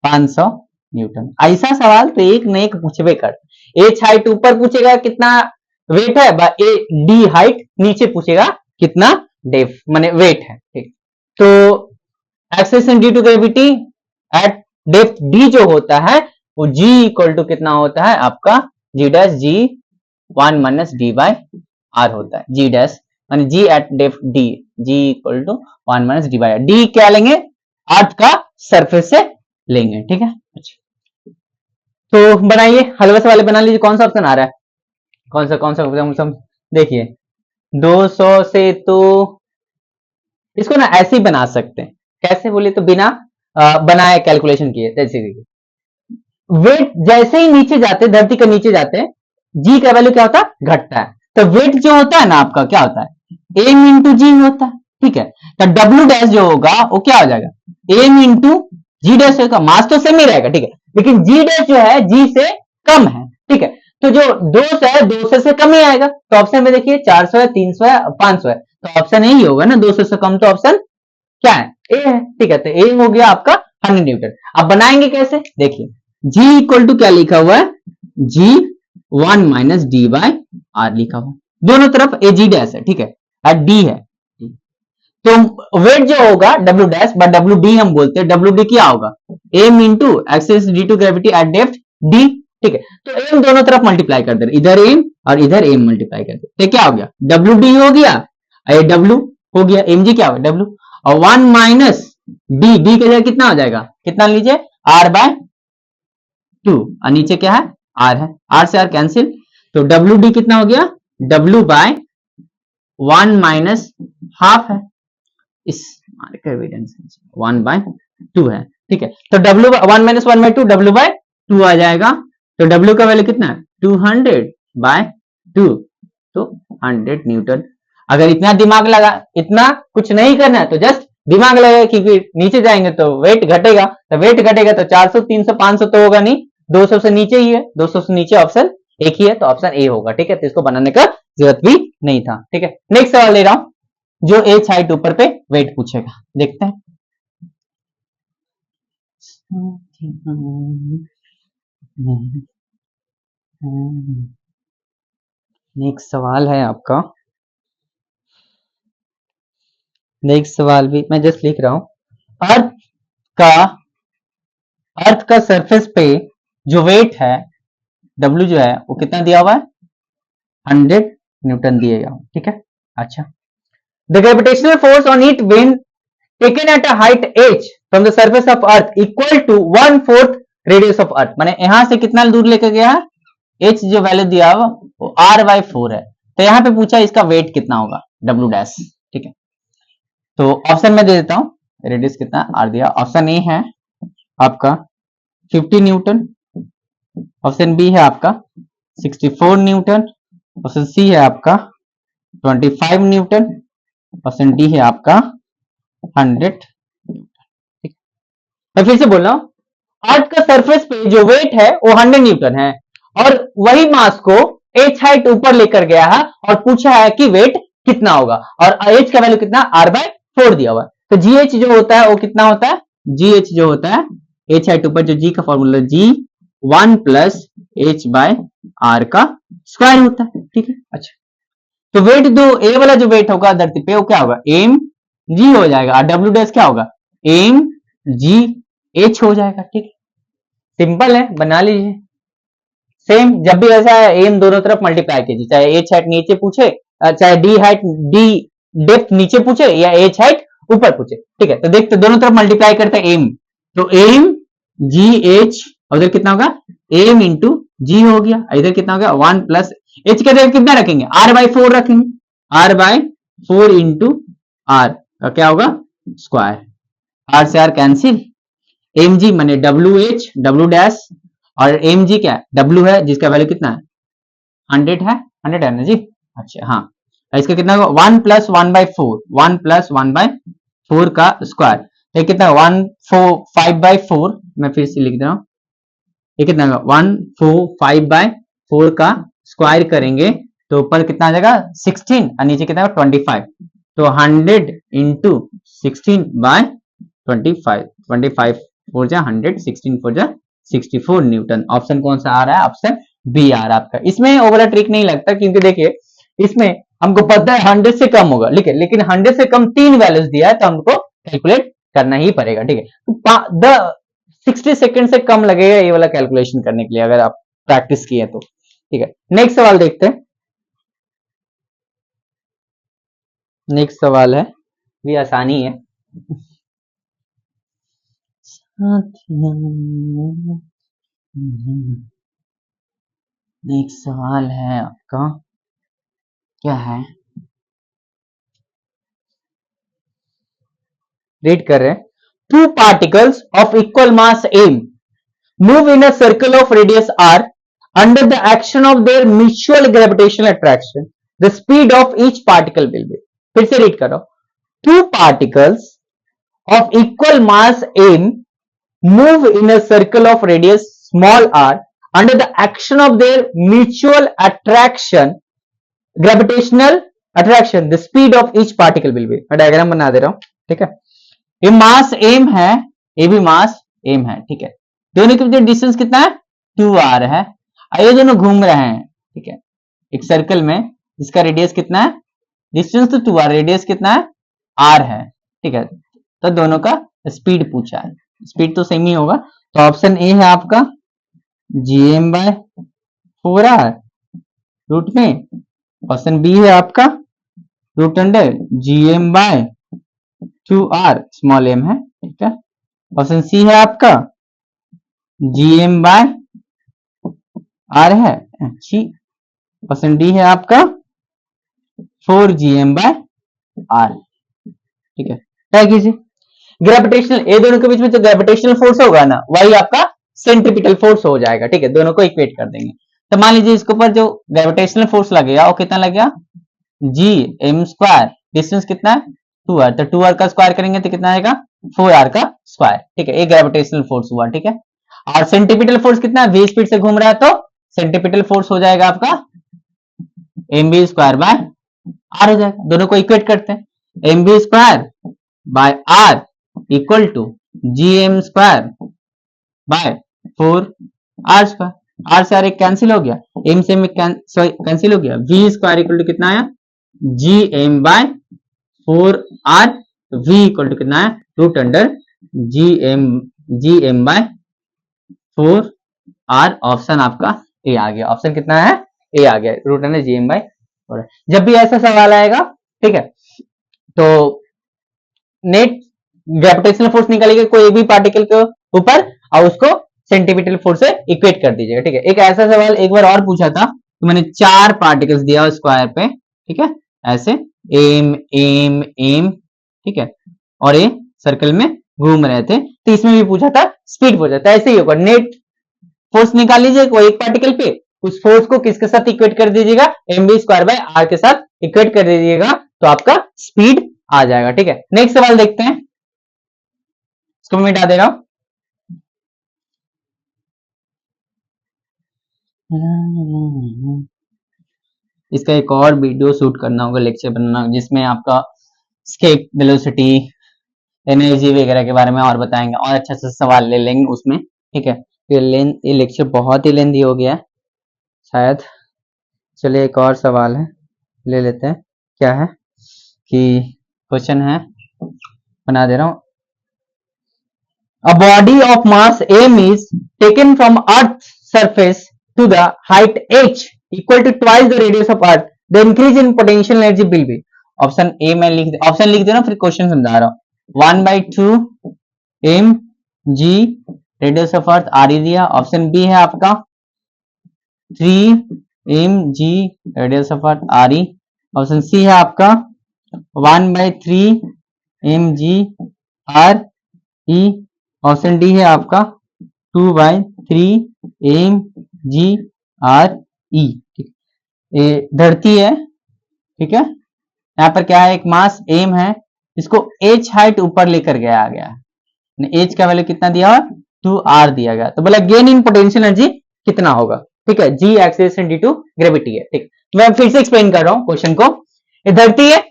500 न्यूटन। ऐसा सवाल तो एक न एक पूछबे कर, एच हाइट ऊपर पूछेगा कितना वेट है, ए डी हाइट नीचे पूछेगा कितना डेप्थ माने वेट है, ठीक। तो acceleration due to gravity at depth D जो होता है वो जी इक्वल टू कितना होता है आपका g dash g 1 minus D by R होता है, जी डैश माने g at depth d, g equal to 1 minus D by R. D क्या लेंगे, अर्थ का सरफेस से लेंगे, ठीक है। अच्छा, तो बनाइए, हलवे से वाले बना लीजिए, कौन सा ऑप्शन आ रहा है, कौन सा ऑप्शन देखिए, 200 से तो इसको ना ऐसे ही बना सकते हैं, कैसे बोले तो बिना बनाए कैलकुलेशन किए, जैसे वेट जैसे ही नीचे जाते, धरती के नीचे जाते हैं, जी का वैल्यू क्या होता है, घटता है। तो वेट जो होता है ना आपका क्या होता है, एम इंटू जी होता है, ठीक है। तो डब्ल्यू डैश जो होगा वो क्या हो जाएगा, एम इंटू जी डैश होगा, मास तो सेम ही रहेगा, ठीक है, लेकिन जी डैश जो है जी से कम है, ठीक है। तो जो 200 है 200 से कम ही आएगा, तो ऑप्शन में देखिए 400 है, 300 है, 500 है, तो ऑप्शन ए ही होगा ना, 200 से कम, तो ऑप्शन क्या है, ए है, ठीक है। तो ए हो गया आपका 100 न्यूटन। अब बनाएंगे कैसे, देखिए G इक्वल टू क्या लिखा हुआ है, G 1 minus D by R लिखा हुआ, दोनों तरफ ए जी डैश है, ठीक है, और डी है, तो वेट जो होगा W dash by W D हम बोलते हैं, डब्ल्यू डी क्या होगा, M into access due to gravity at depth D, ठीक है। तो एम दोनों तरफ मल्टीप्लाई कर दे, इधर एम और इधर एम मल्टीप्लाई कर दे, तो क्या हो गया, डब्ल्यू डी हो गया, डब्ल्यू हो गया, एम जी क्या होगा डब्ल्यू, और 1 माइनस डी, डी के जगह कितना हो जाएगा, कितना लीजिए आर बाय 2, और नीचे क्या है आर है, आर से आर कैंसिल, तो डब्ल्यू डी कितना हो गया, डब्ल्यू बाय 1 माइनस हाफ है, इस एविडेंस 1 बाय 2 है, ठीक है। तो W 1 minus 1 by 2 W by 2 आ जाएगा, तो डब्ल्यू का वैल्यू कितना है 200 बाय 2, तो 100 न्यूटन। अगर इतना दिमाग लगा, इतना कुछ नहीं करना है तो जस्ट दिमाग लगा, क्योंकि नीचे जाएंगे तो वेट घटेगा, तो वेट घटेगा तो 400 300 500 तो होगा नहीं, 200 से नीचे ही है, 200 से नीचे ऑप्शन एक ही है, तो ऑप्शन ए होगा, ठीक है। तो इसको बनाने का जरूरत भी नहीं था, ठीक है। नेक्स्ट सवाल ले रहा हूं, जो एच हाइट ऊपर पे वेट पूछेगा, देखते हैं। नेक्स्ट सवाल है आपका, नेक्स्ट सवाल भी मैं जस्ट लिख रहा हूं, अर्थ का सरफेस पे जो वेट है डब्ल्यू जो है वो कितना दिया हुआ है, 100 न्यूटन दिएगा, ठीक है। अच्छा, the gravitational force on it when taken at a height h from the surface of earth equal to 1/4 radius of earth, माने यहां से कितना दूर लेकर गया है, h जो वैल्यू दिया हुआ वो r/4 है, तो यहां पे पूछा इसका वेट कितना होगा डब्ल्यू डैश, ठीक है। तो ऑप्शन में दे देता हूं, रेडियस कितना आर दिया। ऑप्शन ए है आपका 50 न्यूटन, ऑप्शन बी है आपका 64 न्यूटन, ऑप्शन सी है आपका 25 न्यूटन, ऑप्शन डी है आपका 100 न्यूटन। ठीक, मैं फिर से बोल रहा हूं, अर्थ का सरफेस पे जो वेट है वो 100 न्यूटन है और वही मास को एच हाइट ऊपर लेकर गया है और पूछा है कि वेट कितना होगा और एच का वैल्यू कितना r/4 दिया हुआ है। तो जी एच जो होता है वो कितना होता है, जी एच जो होता है एच हाइट ऊपर जो जी का formula G 1 plus H by R का स्क्वायर होता है। ठीक है, अच्छा तो वेट दो ए वाला जो वेट होगा धरती पे वो क्या होगा एम जी हो जाएगा और डब्ल्यू डैश क्या होगा एम जी एच हो जाएगा। ठीक है, सिंपल है, बना लीजिए। सेम जब भी ऐसा है एम दोनों तरफ मल्टीप्लाई कीजिए, चाहे एच हाइट नीचे पूछे चाहे डी डेप्थ नीचे पूछे या एच हाइट ऊपर पूछे। ठीक है, तो देखते दोनों तरफ मल्टीप्लाई करते हैं एम, तो एम जी एच और इधर कितना होगा एम इंटू जी हो गया, इधर कितना हो गया 1 प्लस एच के जगह कितना रखेंगे r/4 रखेंगे, r/4 इंटू आर का क्या होगा स्क्वायर, आर से आर कैंसिल, एम जी माने डब्ल्यू एच डब्ल्यू डैश और एम जी क्या है डब्ल्यू है जिसका वैल्यू कितना है 100 है ना जी। अच्छा हाँ, इसका कितना होगा 1 प्लस 1/4 1 प्लस 1/4 का स्क्वायर, ये कितना 1/5/4 मैं फिर से लिख दे रहा हूं, ये कितना होगा 1/4 का स्क्वायर करेंगे तो ऊपर कितना आ जाएगा 16 और नीचे कितना होगा 25, तो 100 इंटू 16/25, 25 4 जा 100 16 4 जा 64 न्यूटन। ऑप्शन कौन सा आ रहा है, ऑप्शन बी आ रहा है आपका। इसमें ओवरऑल ट्रिक नहीं लगता क्योंकि देखिए इसमें हमको पता है 100 से कम होगा, लेकिन 100 से कम 3 वैल्यूज दिया है तो हमको कैलकुलेट करना ही पड़ेगा। ठीक है, तो 60 सेकंड से कम लगेगा ये वाला कैलकुलेशन करने के लिए अगर आप प्रैक्टिस किए तो। ठीक है, नेक्स्ट सवाल देखते हैं। नेक्स्ट सवाल है, भी आसानी है। नेक्स्ट सवाल है आपका, क्या है रीड कर रहे हैं, two particles of equal mass M move in a circle of radius r under the action of their mutual gravitational attraction the speed of each particle will be। फिर से रीड करो, two particles of equal mass m move in a circle of radius small r under the action of their mutual attraction gravitational attraction the speed of each particle will be। मैं diagram बना दे रहा हूं। ठीक है, ये मास m है, ये भी मास m है। ठीक है, दोनों के बीच डिस्टेंस कितना है 2r है, ये दोनों घूम रहे हैं। ठीक है, एक सर्कल में जिसका रेडियस कितना है, डिस्टेंस तो 2r, रेडियस कितना है r है। ठीक है, तो दोनों का स्पीड पूछा है, स्पीड तो सेम ही होगा, तो ऑप्शन ए है आपका gm/4r रूट में, ऑप्शन बी है आपका root under gm/2r small m है। ठीक है, ऑप्शन सी है आपका gm/r है जी, ऑप्शन डी है आपका 4gm/r। ठीक है, क्या कीजिए ग्रेविटेशनल, ये दोनों के बीच में जो ग्रेविटेशनल फोर्स होगा ना वही आपका सेंट्रीपिटल फोर्स हो जाएगा। ठीक है, दोनों को इक्वेट कर देंगे, तो मान लीजिए इसके ऊपर जो ग्रेविटेशनल फोर्स लगेगा वो कितना लगेगा gm², डिस्टेंस कितना है 2r, तो 2r का स्क्वायर करेंगे तो कितना आएगा 4r का स्क्वायर। ठीक है, ये ग्रेविटेशनल फोर्स हुआ। ठीक है, और सेंट्रीपिटल फोर्स कितना है, v स्पीड से घूम रहा है तो सेंट्रीपिटल फोर्स हो जाएगा आपका mv²/r हो जाएगा। दोनों को इक्वेट करते हैं, mv²/r equal to gm²/4r², r से r एक कैंसिल हो गया, m से m कैंसिल हो गया, v² इक्वल टू कितना आया gm/4r, v इक्वल टू कितना है रूट अंडर gm/4r। ऑप्शन आपका ए आ गया, ऑप्शन कितना है ए आ गया, रूट अंडर gm/4। जब भी ऐसा सवाल आएगा ठीक है तो नेट ग्रेविटेशनल फोर्स निकालिएगा कोई भी पार्टिकल के ऊपर और उसको सेंटीमीटर फोर्स से इक्वेट कर दीजिएगा। ठीक है, एक ऐसा सवाल एक बार और पूछा था तो मैंने 4 पार्टिकल्स दिया स्क्वायर पे। ठीक है, ऐसे एम एम एम, ठीक है, और ये सर्कल में घूम रहे थे। तो इसमें भी पूछा था, स्पीड पूछा था। ऐसे ही होगा, नेट फोर्स निकाल लीजिए कोई एक पार्टिकल पे, उस फोर्स को किसके साथ इक्वेट कर दीजिएगा, mv स्क्वायर बाय आर के साथ इक्वेट कर दीजिएगा, तो आपका स्पीड आ जाएगा। ठीक है, नेक्स्ट सवाल देखते हैं, इसको मैं मिटा दे रहा हूं। इसका एक और वीडियो शूट करना होगा, लेक्चर बनाना, जिसमें आपका स्केप वेलोसिटी, एनर्जी वगैरह के बारे में और बताएंगे, और अच्छा सा सवाल ले लेंगे उसमें। ठीक है, ये लेक्चर बहुत ही लेंथी हो गया है शायद। चलिए एक और सवाल है, ले लेते हैं। क्या है कि क्वेश्चन है, बना दे रहा हूं। A body of mass m is taken from Earth's surface to the height h equal to twice the radius of Earth. The increase in potential energy will be. Option A में option लिख देना, फिर question समझा रहा हूं। 1/2 m g radius of earth R ही दिया। Option B है आपका 3 m g radius of earth R E. Option C है आपका 1/3 m g R E. Option D है आपका 2/3 एम जी आर ई। ये धरती है, ठीक है, यहाँ पर क्या है, एक मास एम है, इसको एच हाइट ऊपर लेकर गया है, एच का वैल्यू कितना दिया हुआ, 2r दिया गया। तो बोला गेन इन पोटेंशियल एनर्जी कितना होगा। ठीक है, जी एक्सेलरेशन ड्यू टू ग्रेविटी है। ठीक, मैं फिर से एक्सप्लेन कर रहा हूं क्वेश्चन को। ये धरती है,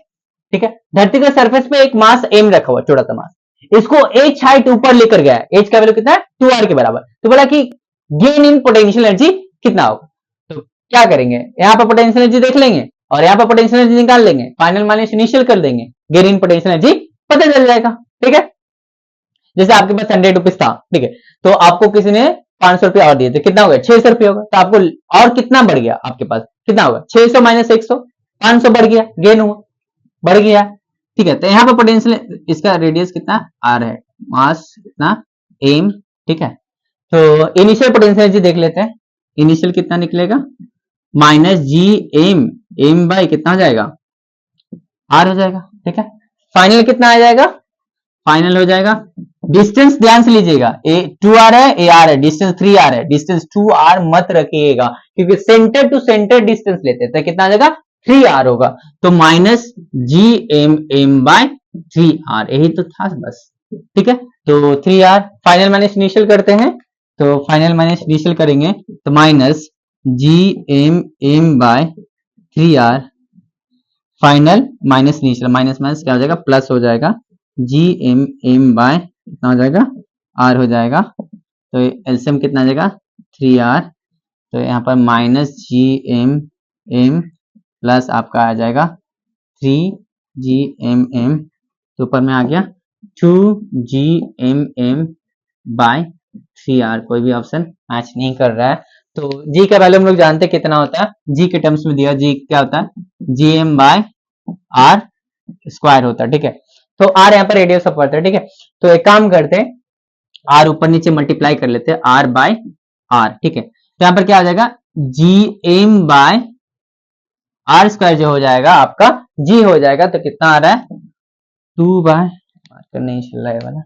ठीक है, धरती के सरफेस पे एक मास एम रखा हुआ, छोटा सा मास, इसको एच हाइट ऊपर लेकर गया है, एच का वैल्यू कितना है, 2r के बराबर। तो बोला कि गेन इन पोटेंशियल एनर्जी कितना होगा। तो क्या करेंगे, यहाँ पर पोटेंशियल एनर्जी देख लेंगे और यहाँ पर पोटेंशियल एनर्जी निकाल लेंगे, फाइनल माइनस इनिशियल कर देंगे, गेन इन पोटेंशियल एनर्जी पता चल जाएगा। ठीक है, जैसे आपके पास 100 रुपीज था, ठीक है, तो आपको किसी ने 500 रुपया और दिए थे, कितना होगा, 600 रुपया होगा। तो आपको और कितना बढ़ गया, आपके पास कितना होगा, 600 माइनस 100, 500 बढ़ गया, गेन हुआ, बढ़ गया। ठीक है, तो यहाँ पर पोटेंशियल, इसका रेडियस कितना आर है, मास कितना एम। ठीक है, तो इनिशियल पोटेंशियल एनर्जी देख लेते हैं। इनिशियल कितना निकलेगा, minus G M, M by कितना हो जाएगा, आर हो जाएगा। ठीक है, फाइनल कितना आ जाएगा, फाइनल हो जाएगा, डिस्टेंस ध्यान से लीजिएगा, ए 2r है, ए आर है, डिस्टेंस 3r है, डिस्टेंस 2r मत रखिएगा, क्योंकि सेंटर टू सेंटर डिस्टेंस लेते हैं, तो कितना आ जाएगा, 3r होगा। तो minus G M M by 3r, यही तो था बस। ठीक है, तो 3r फाइनल माइनस इनिशियल करते हैं, तो फाइनल माइनस इनिशियल करेंगे तो minus G M M by 3r, final minus initial, minus minus क्या हो जाएगा, प्लस हो जाएगा, जी एम एम बाय कितना हो जाएगा, आर हो जाएगा। तो एलसीएम कितना आ जाएगा, 3r। तो यहाँ पर minus G M M plus आपका आ जाएगा 3 GMM, तो ऊपर में आ गया 2 GMM बाय 3r। कोई भी ऑप्शन मैच नहीं कर रहा है। तो जी का वैल्यू हम लोग जानते हैं कितना होता है, जी के टर्म्स में दिया, जी क्या होता है, GM बाय आर स्क्वायर होता है। ठीक है, तो आर यहाँ पर रेडियस ऑफ अर्थ है। ठीक है, तो एक काम करते हैं, आर ऊपर नीचे मल्टीप्लाई कर लेते हैं, आर बाय आर। ठीक है, तो यहाँ पर क्या आ जाएगा, GM बाय आर स्क्वायर जो हो जाएगा आपका जी हो जाएगा। तो कितना आ रहा है, 2 बाय, नहीं चल रहा है वाला,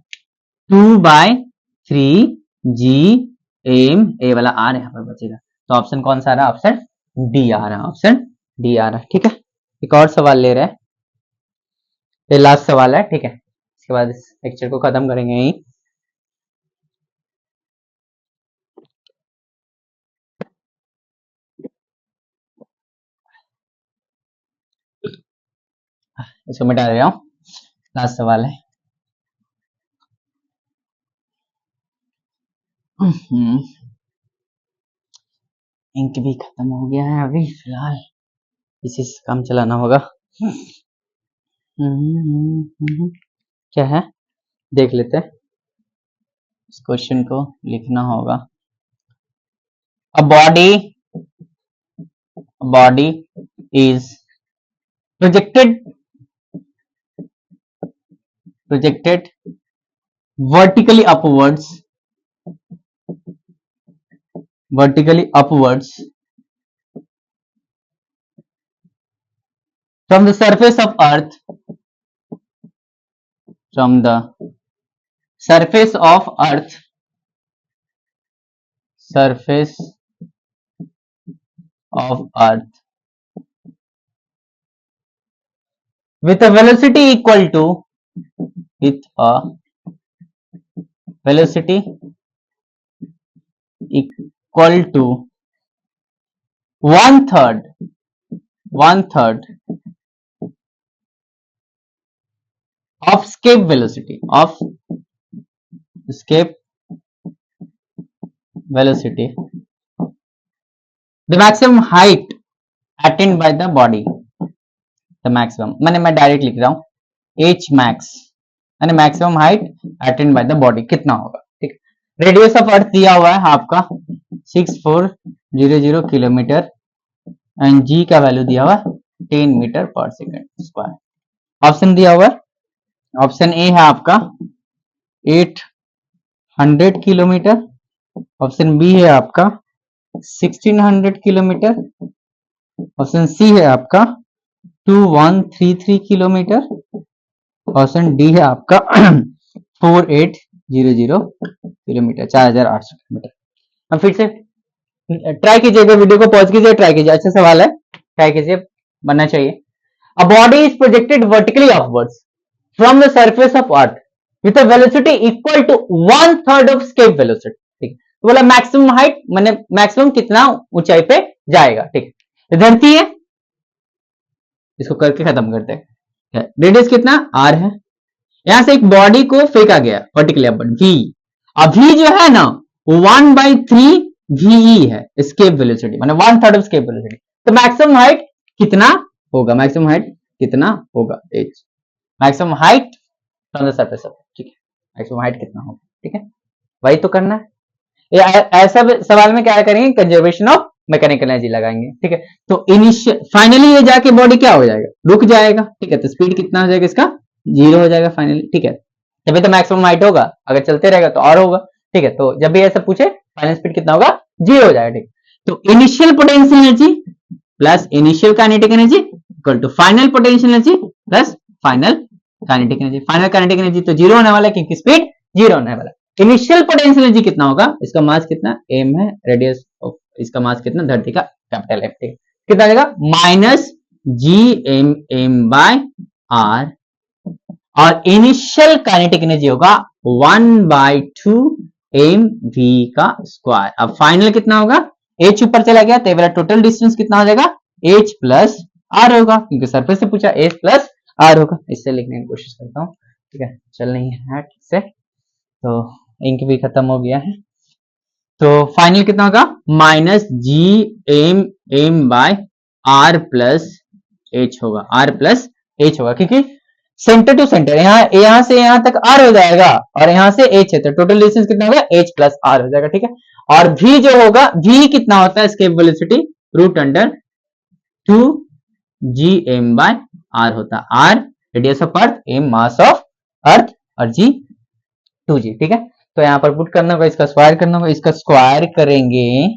2/3 GM, ए वाला आर यहाँ पर बचेगा। तो ऑप्शन कौन सा आ रहा है, ऑप्शन डी आ रहा है, ऑप्शन डी आ रहा है। ठीक है, एक और सवाल ले रहे हैं, ये लास्ट सवाल है। ठीक है, इसके बाद इस लेक्चर को खत्म करेंगे यहीं। इसको मिटा दे रहा हूँ, लास्ट सवाल है। इंक भी खत्म हो गया है अभी फिलहाल, इसी से काम चलाना होगा। क्या है देख लेते हैं, इस क्वेश्चन को लिखना होगा। अ body is projected vertically upwards from the surface of earth from the surface of earth with a velocity equal to with a velocity equal to one third of escape velocity the maximum height attained by the body the maximum मैं direct लिख रहा हूं h max यानी maximum height attend by the body कितना होगा। ठीक, radius of अर्थ दिया हुआ है आपका 6400 किलोमीटर एंड जी का वैल्यू दिया हुआ है 10 मीटर पर सेकंड स्क्वायर। ऑप्शन दिया हुआ है, ऑप्शन ए है आपका 800 किलोमीटर, ऑप्शन बी है आपका 1600 किलोमीटर, ऑप्शन सी है आपका 2133 किलोमीटर, ऑप्शन डी है आपका 4800 किलोमीटर 4800 किलोमीटर। अब फिर से ट्राई कीजिएगा, वीडियो को पॉज कीजिए, ट्राई कीजिए, अच्छा सवाल है, ट्राई कीजिए, बनना चाहिए। A body is projected vertically upwards from the surface of earth with a velocity equal to 1/3 of escape velocity. ठीक, तो बोला मैक्सिमम हाइट माने मैक्सिमम कितना ऊंचाई पे जाएगा। ठीक, धरती है, इसको करके खत्म करते हैं। रेडियस कितना r है, यहां से एक बॉडी को फेंका गया वर्टिकली अपवर्ड v, अभी जो है ना 1/3 ve है एस्केप वेलोसिटी माने 1/3 ऑफ एस्केप वेलोसिटी। तो मैक्सिमम हाइट कितना होगा, मैक्सिमम हाइट कितना होगा h, maximum height from the surface of, ठीक है, मैक्सिमम हाइट कितना होगा। ठीक है, वही तो करना है। ऐसा सवाल में क्या करेंगे, कंजर्वेशन ऑफ मैकेनिकल एनर्जी लगाएंगे। ठीक है, तो इनिशियल फाइनली ये जाके बॉडी क्या हो जाएगा, रुक जाएगा। ठीक है, तो स्पीड कितना हो जाएगा इसका 0 हो जाएगा फाइनली। ठीक है, तभी तो मैक्सिमम हाइट होगा, अगर चलते रहेगा तो और होगा। ठीक है, तो जब भी ऐसा पूछे फाइनल स्पीड कितना होगा 0 हो जाएगा। ठीक, तो initial potential energy plus initial kinetic energy equal to final potential energy plus final kinetic energy. Final kinetic energy तो 0 होने वाला है क्योंकि स्पीड 0 होने वाला है। इनिशियल पोटेंशियल एनर्जी कितना होगा, इसका मास कितना m है, रेडियस ऑफ इसका मास कितना धरती का कैपिटल F, कितना आ जाएगा माइनस g(m)/r और इनिशियल काइनेटिक एनर्जी होगा 1/2 mv का स्क्वायर। अब फाइनल कितना होगा, h ऊपर चला गया तो टोटल डिस्टेंस कितना हो जाएगा h प्लस r होगा, क्योंकि सरफेस से पूछा h प्लस r होगा। इससे लिखने की कोशिश करता हूँ। ठीक है, चल नहीं है ठीक से, तो इंक भी खत्म हो गया है। तो फाइनल कितना होगा माइनस g(m)/r प्लस h होगा, r प्लस h होगा, क्योंकि सेंटर टू सेंटर यहां से यहां तक r हो जाएगा और यहां से h है, तो टोटल डिस्टेंस कितना होगा h प्लस r हो जाएगा। ठीक है, और v जो होगा, v कितना होता है एस्केप वेलोसिटी √2gm/r होता है, r radius of earth, m mass of अर्थ और g 2g। ठीक है, तो यहाँ पर पुट करना होगा, इसका स्क्वायर करना होगा, इसका स्क्वायर करेंगे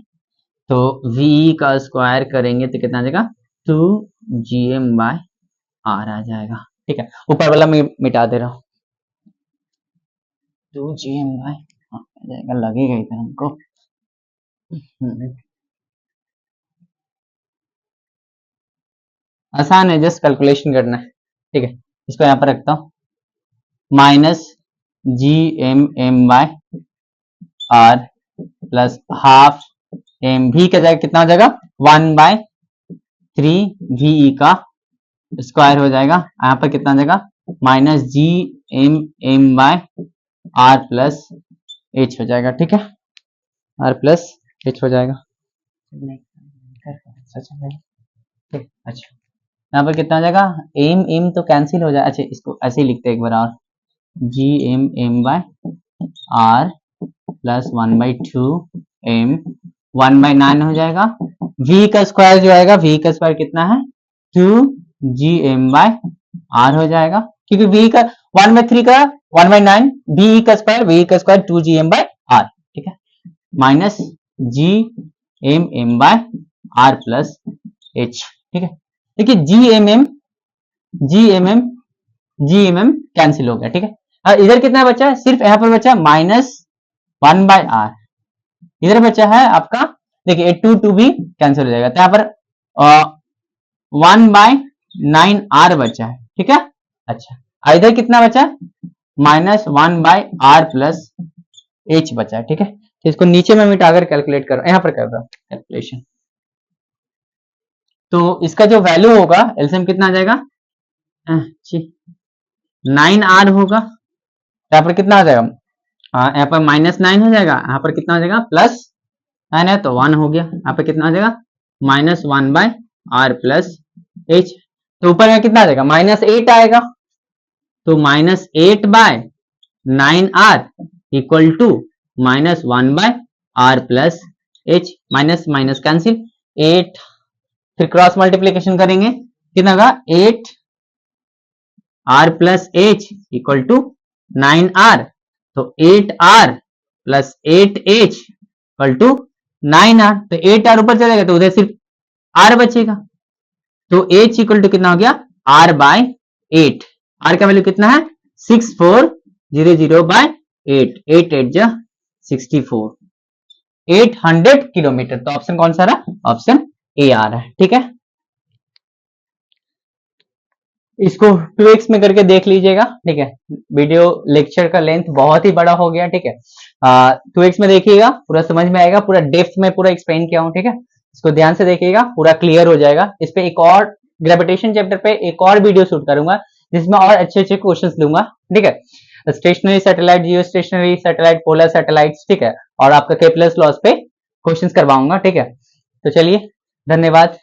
तो v का स्क्वायर करेंगे तो कितना आ जाएगा 2gm/r आ जाएगा। ठीक है, ऊपर वाला मैं मिटा दे रहा हूं, 2gm/r आ जाएगा, लगेगा इधर हमको। आसान है, जस्ट कैलकुलेशन करना है। ठीक है, इसको यहाँ पर रखता हूं, minus gm/r plus half m, v का जाएगा कितना हो जाएगा 1/3 ve का स्क्वायर हो जाएगा, यहाँ पर कितना हो जाएगा माइनस gm/r प्लस h हो जाएगा। ठीक है, r प्लस h हो जाएगा। अच्छा, यहाँ पर कितना हो जाएगा m तो कैंसिल हो जाएगा। अच्छा, इसको ऐसे ही लिखते हैं एक बार और, gm/r प्लस 1/2 m 1/9 हो जाएगा। v का स्क्वायर जो आएगा, v का स्क्वायर कितना है 2gm/r हो जाएगा, क्योंकि v का 1/3 का 1/9, v का स्क्वायर 2gm/r। ठीक है, माइनस gmm/r प्लस h। ठीक है, देखिए gmm कैंसिल हो गया। ठीक है, इधर कितना बचा है, सिर्फ यहाँ पर बचा -1/r, इधर बचा है आपका, देखिए 2 भी कैंसिल हो जाएगा, तो यहाँ पर 1/9r बचा है, ठीक है। अच्छा, इधर कितना बचा है, -1/r प्लस h बचा है, ठीक है। तो इसको नीचे में मिटाकर कैलकुलेट कर, यहाँ पर कर रहा हूं कैलकुलेशन, तो इसका जो वैल्यू होगा एलसीएम कितना आ जाएगा, 9r होगा, यहाँ पर कितना आ जाएगा, यहाँ पर -9 हो जाएगा, यहाँ पर कितना हो जाएगा +9 है तो 1 हो गया, यहाँ पर कितना आ जाएगा -1/r प्लस h, तो ऊपर में कितना आ जाएगा -8 आएगा, तो -8/9r equal to -1/r plus h, minus minus cancel, 8 फिर क्रॉस मल्टीप्लीकेशन करेंगे, कितना होगा 8r plus h equal to 9r, तो 8r plus 8h equal to 9r, तो 8r ऊपर चलेगा तो उधर सिर्फ r बचेगा, तो h इक्वल टू कितना हो गया r/8, r का वैल्यू कितना है 6400/8, 8 8 जा 64, 800 किलोमीटर, तो ऑप्शन कौन सा रहा, ऑप्शन ए आ रहा है, ठीक है। इसको 2x में करके देख लीजिएगा, ठीक है। वीडियो लेक्चर का लेंथ बहुत ही बड़ा हो गया, ठीक है। 2x में देखिएगा, पूरा समझ में आएगा, पूरा डेप्थ में पूरा एक्सप्लेन किया हूं, ठीक है। इसको ध्यान से देखिएगा, पूरा क्लियर हो जाएगा। इस पे एक और ग्रेविटेशन चैप्टर पे एक और वीडियो शूट करूंगा, जिसमें और अच्छे अच्छे क्वेश्चंस लूंगा, ठीक है। स्टेशनरी सैटेलाइट, जियो स्टेशनरी सैटेलाइट, पोलर सैटेलाइट्स, ठीक है, और आपका केपलर्स लॉस पे क्वेश्चंस करवाऊंगा, ठीक है। तो चलिए, धन्यवाद।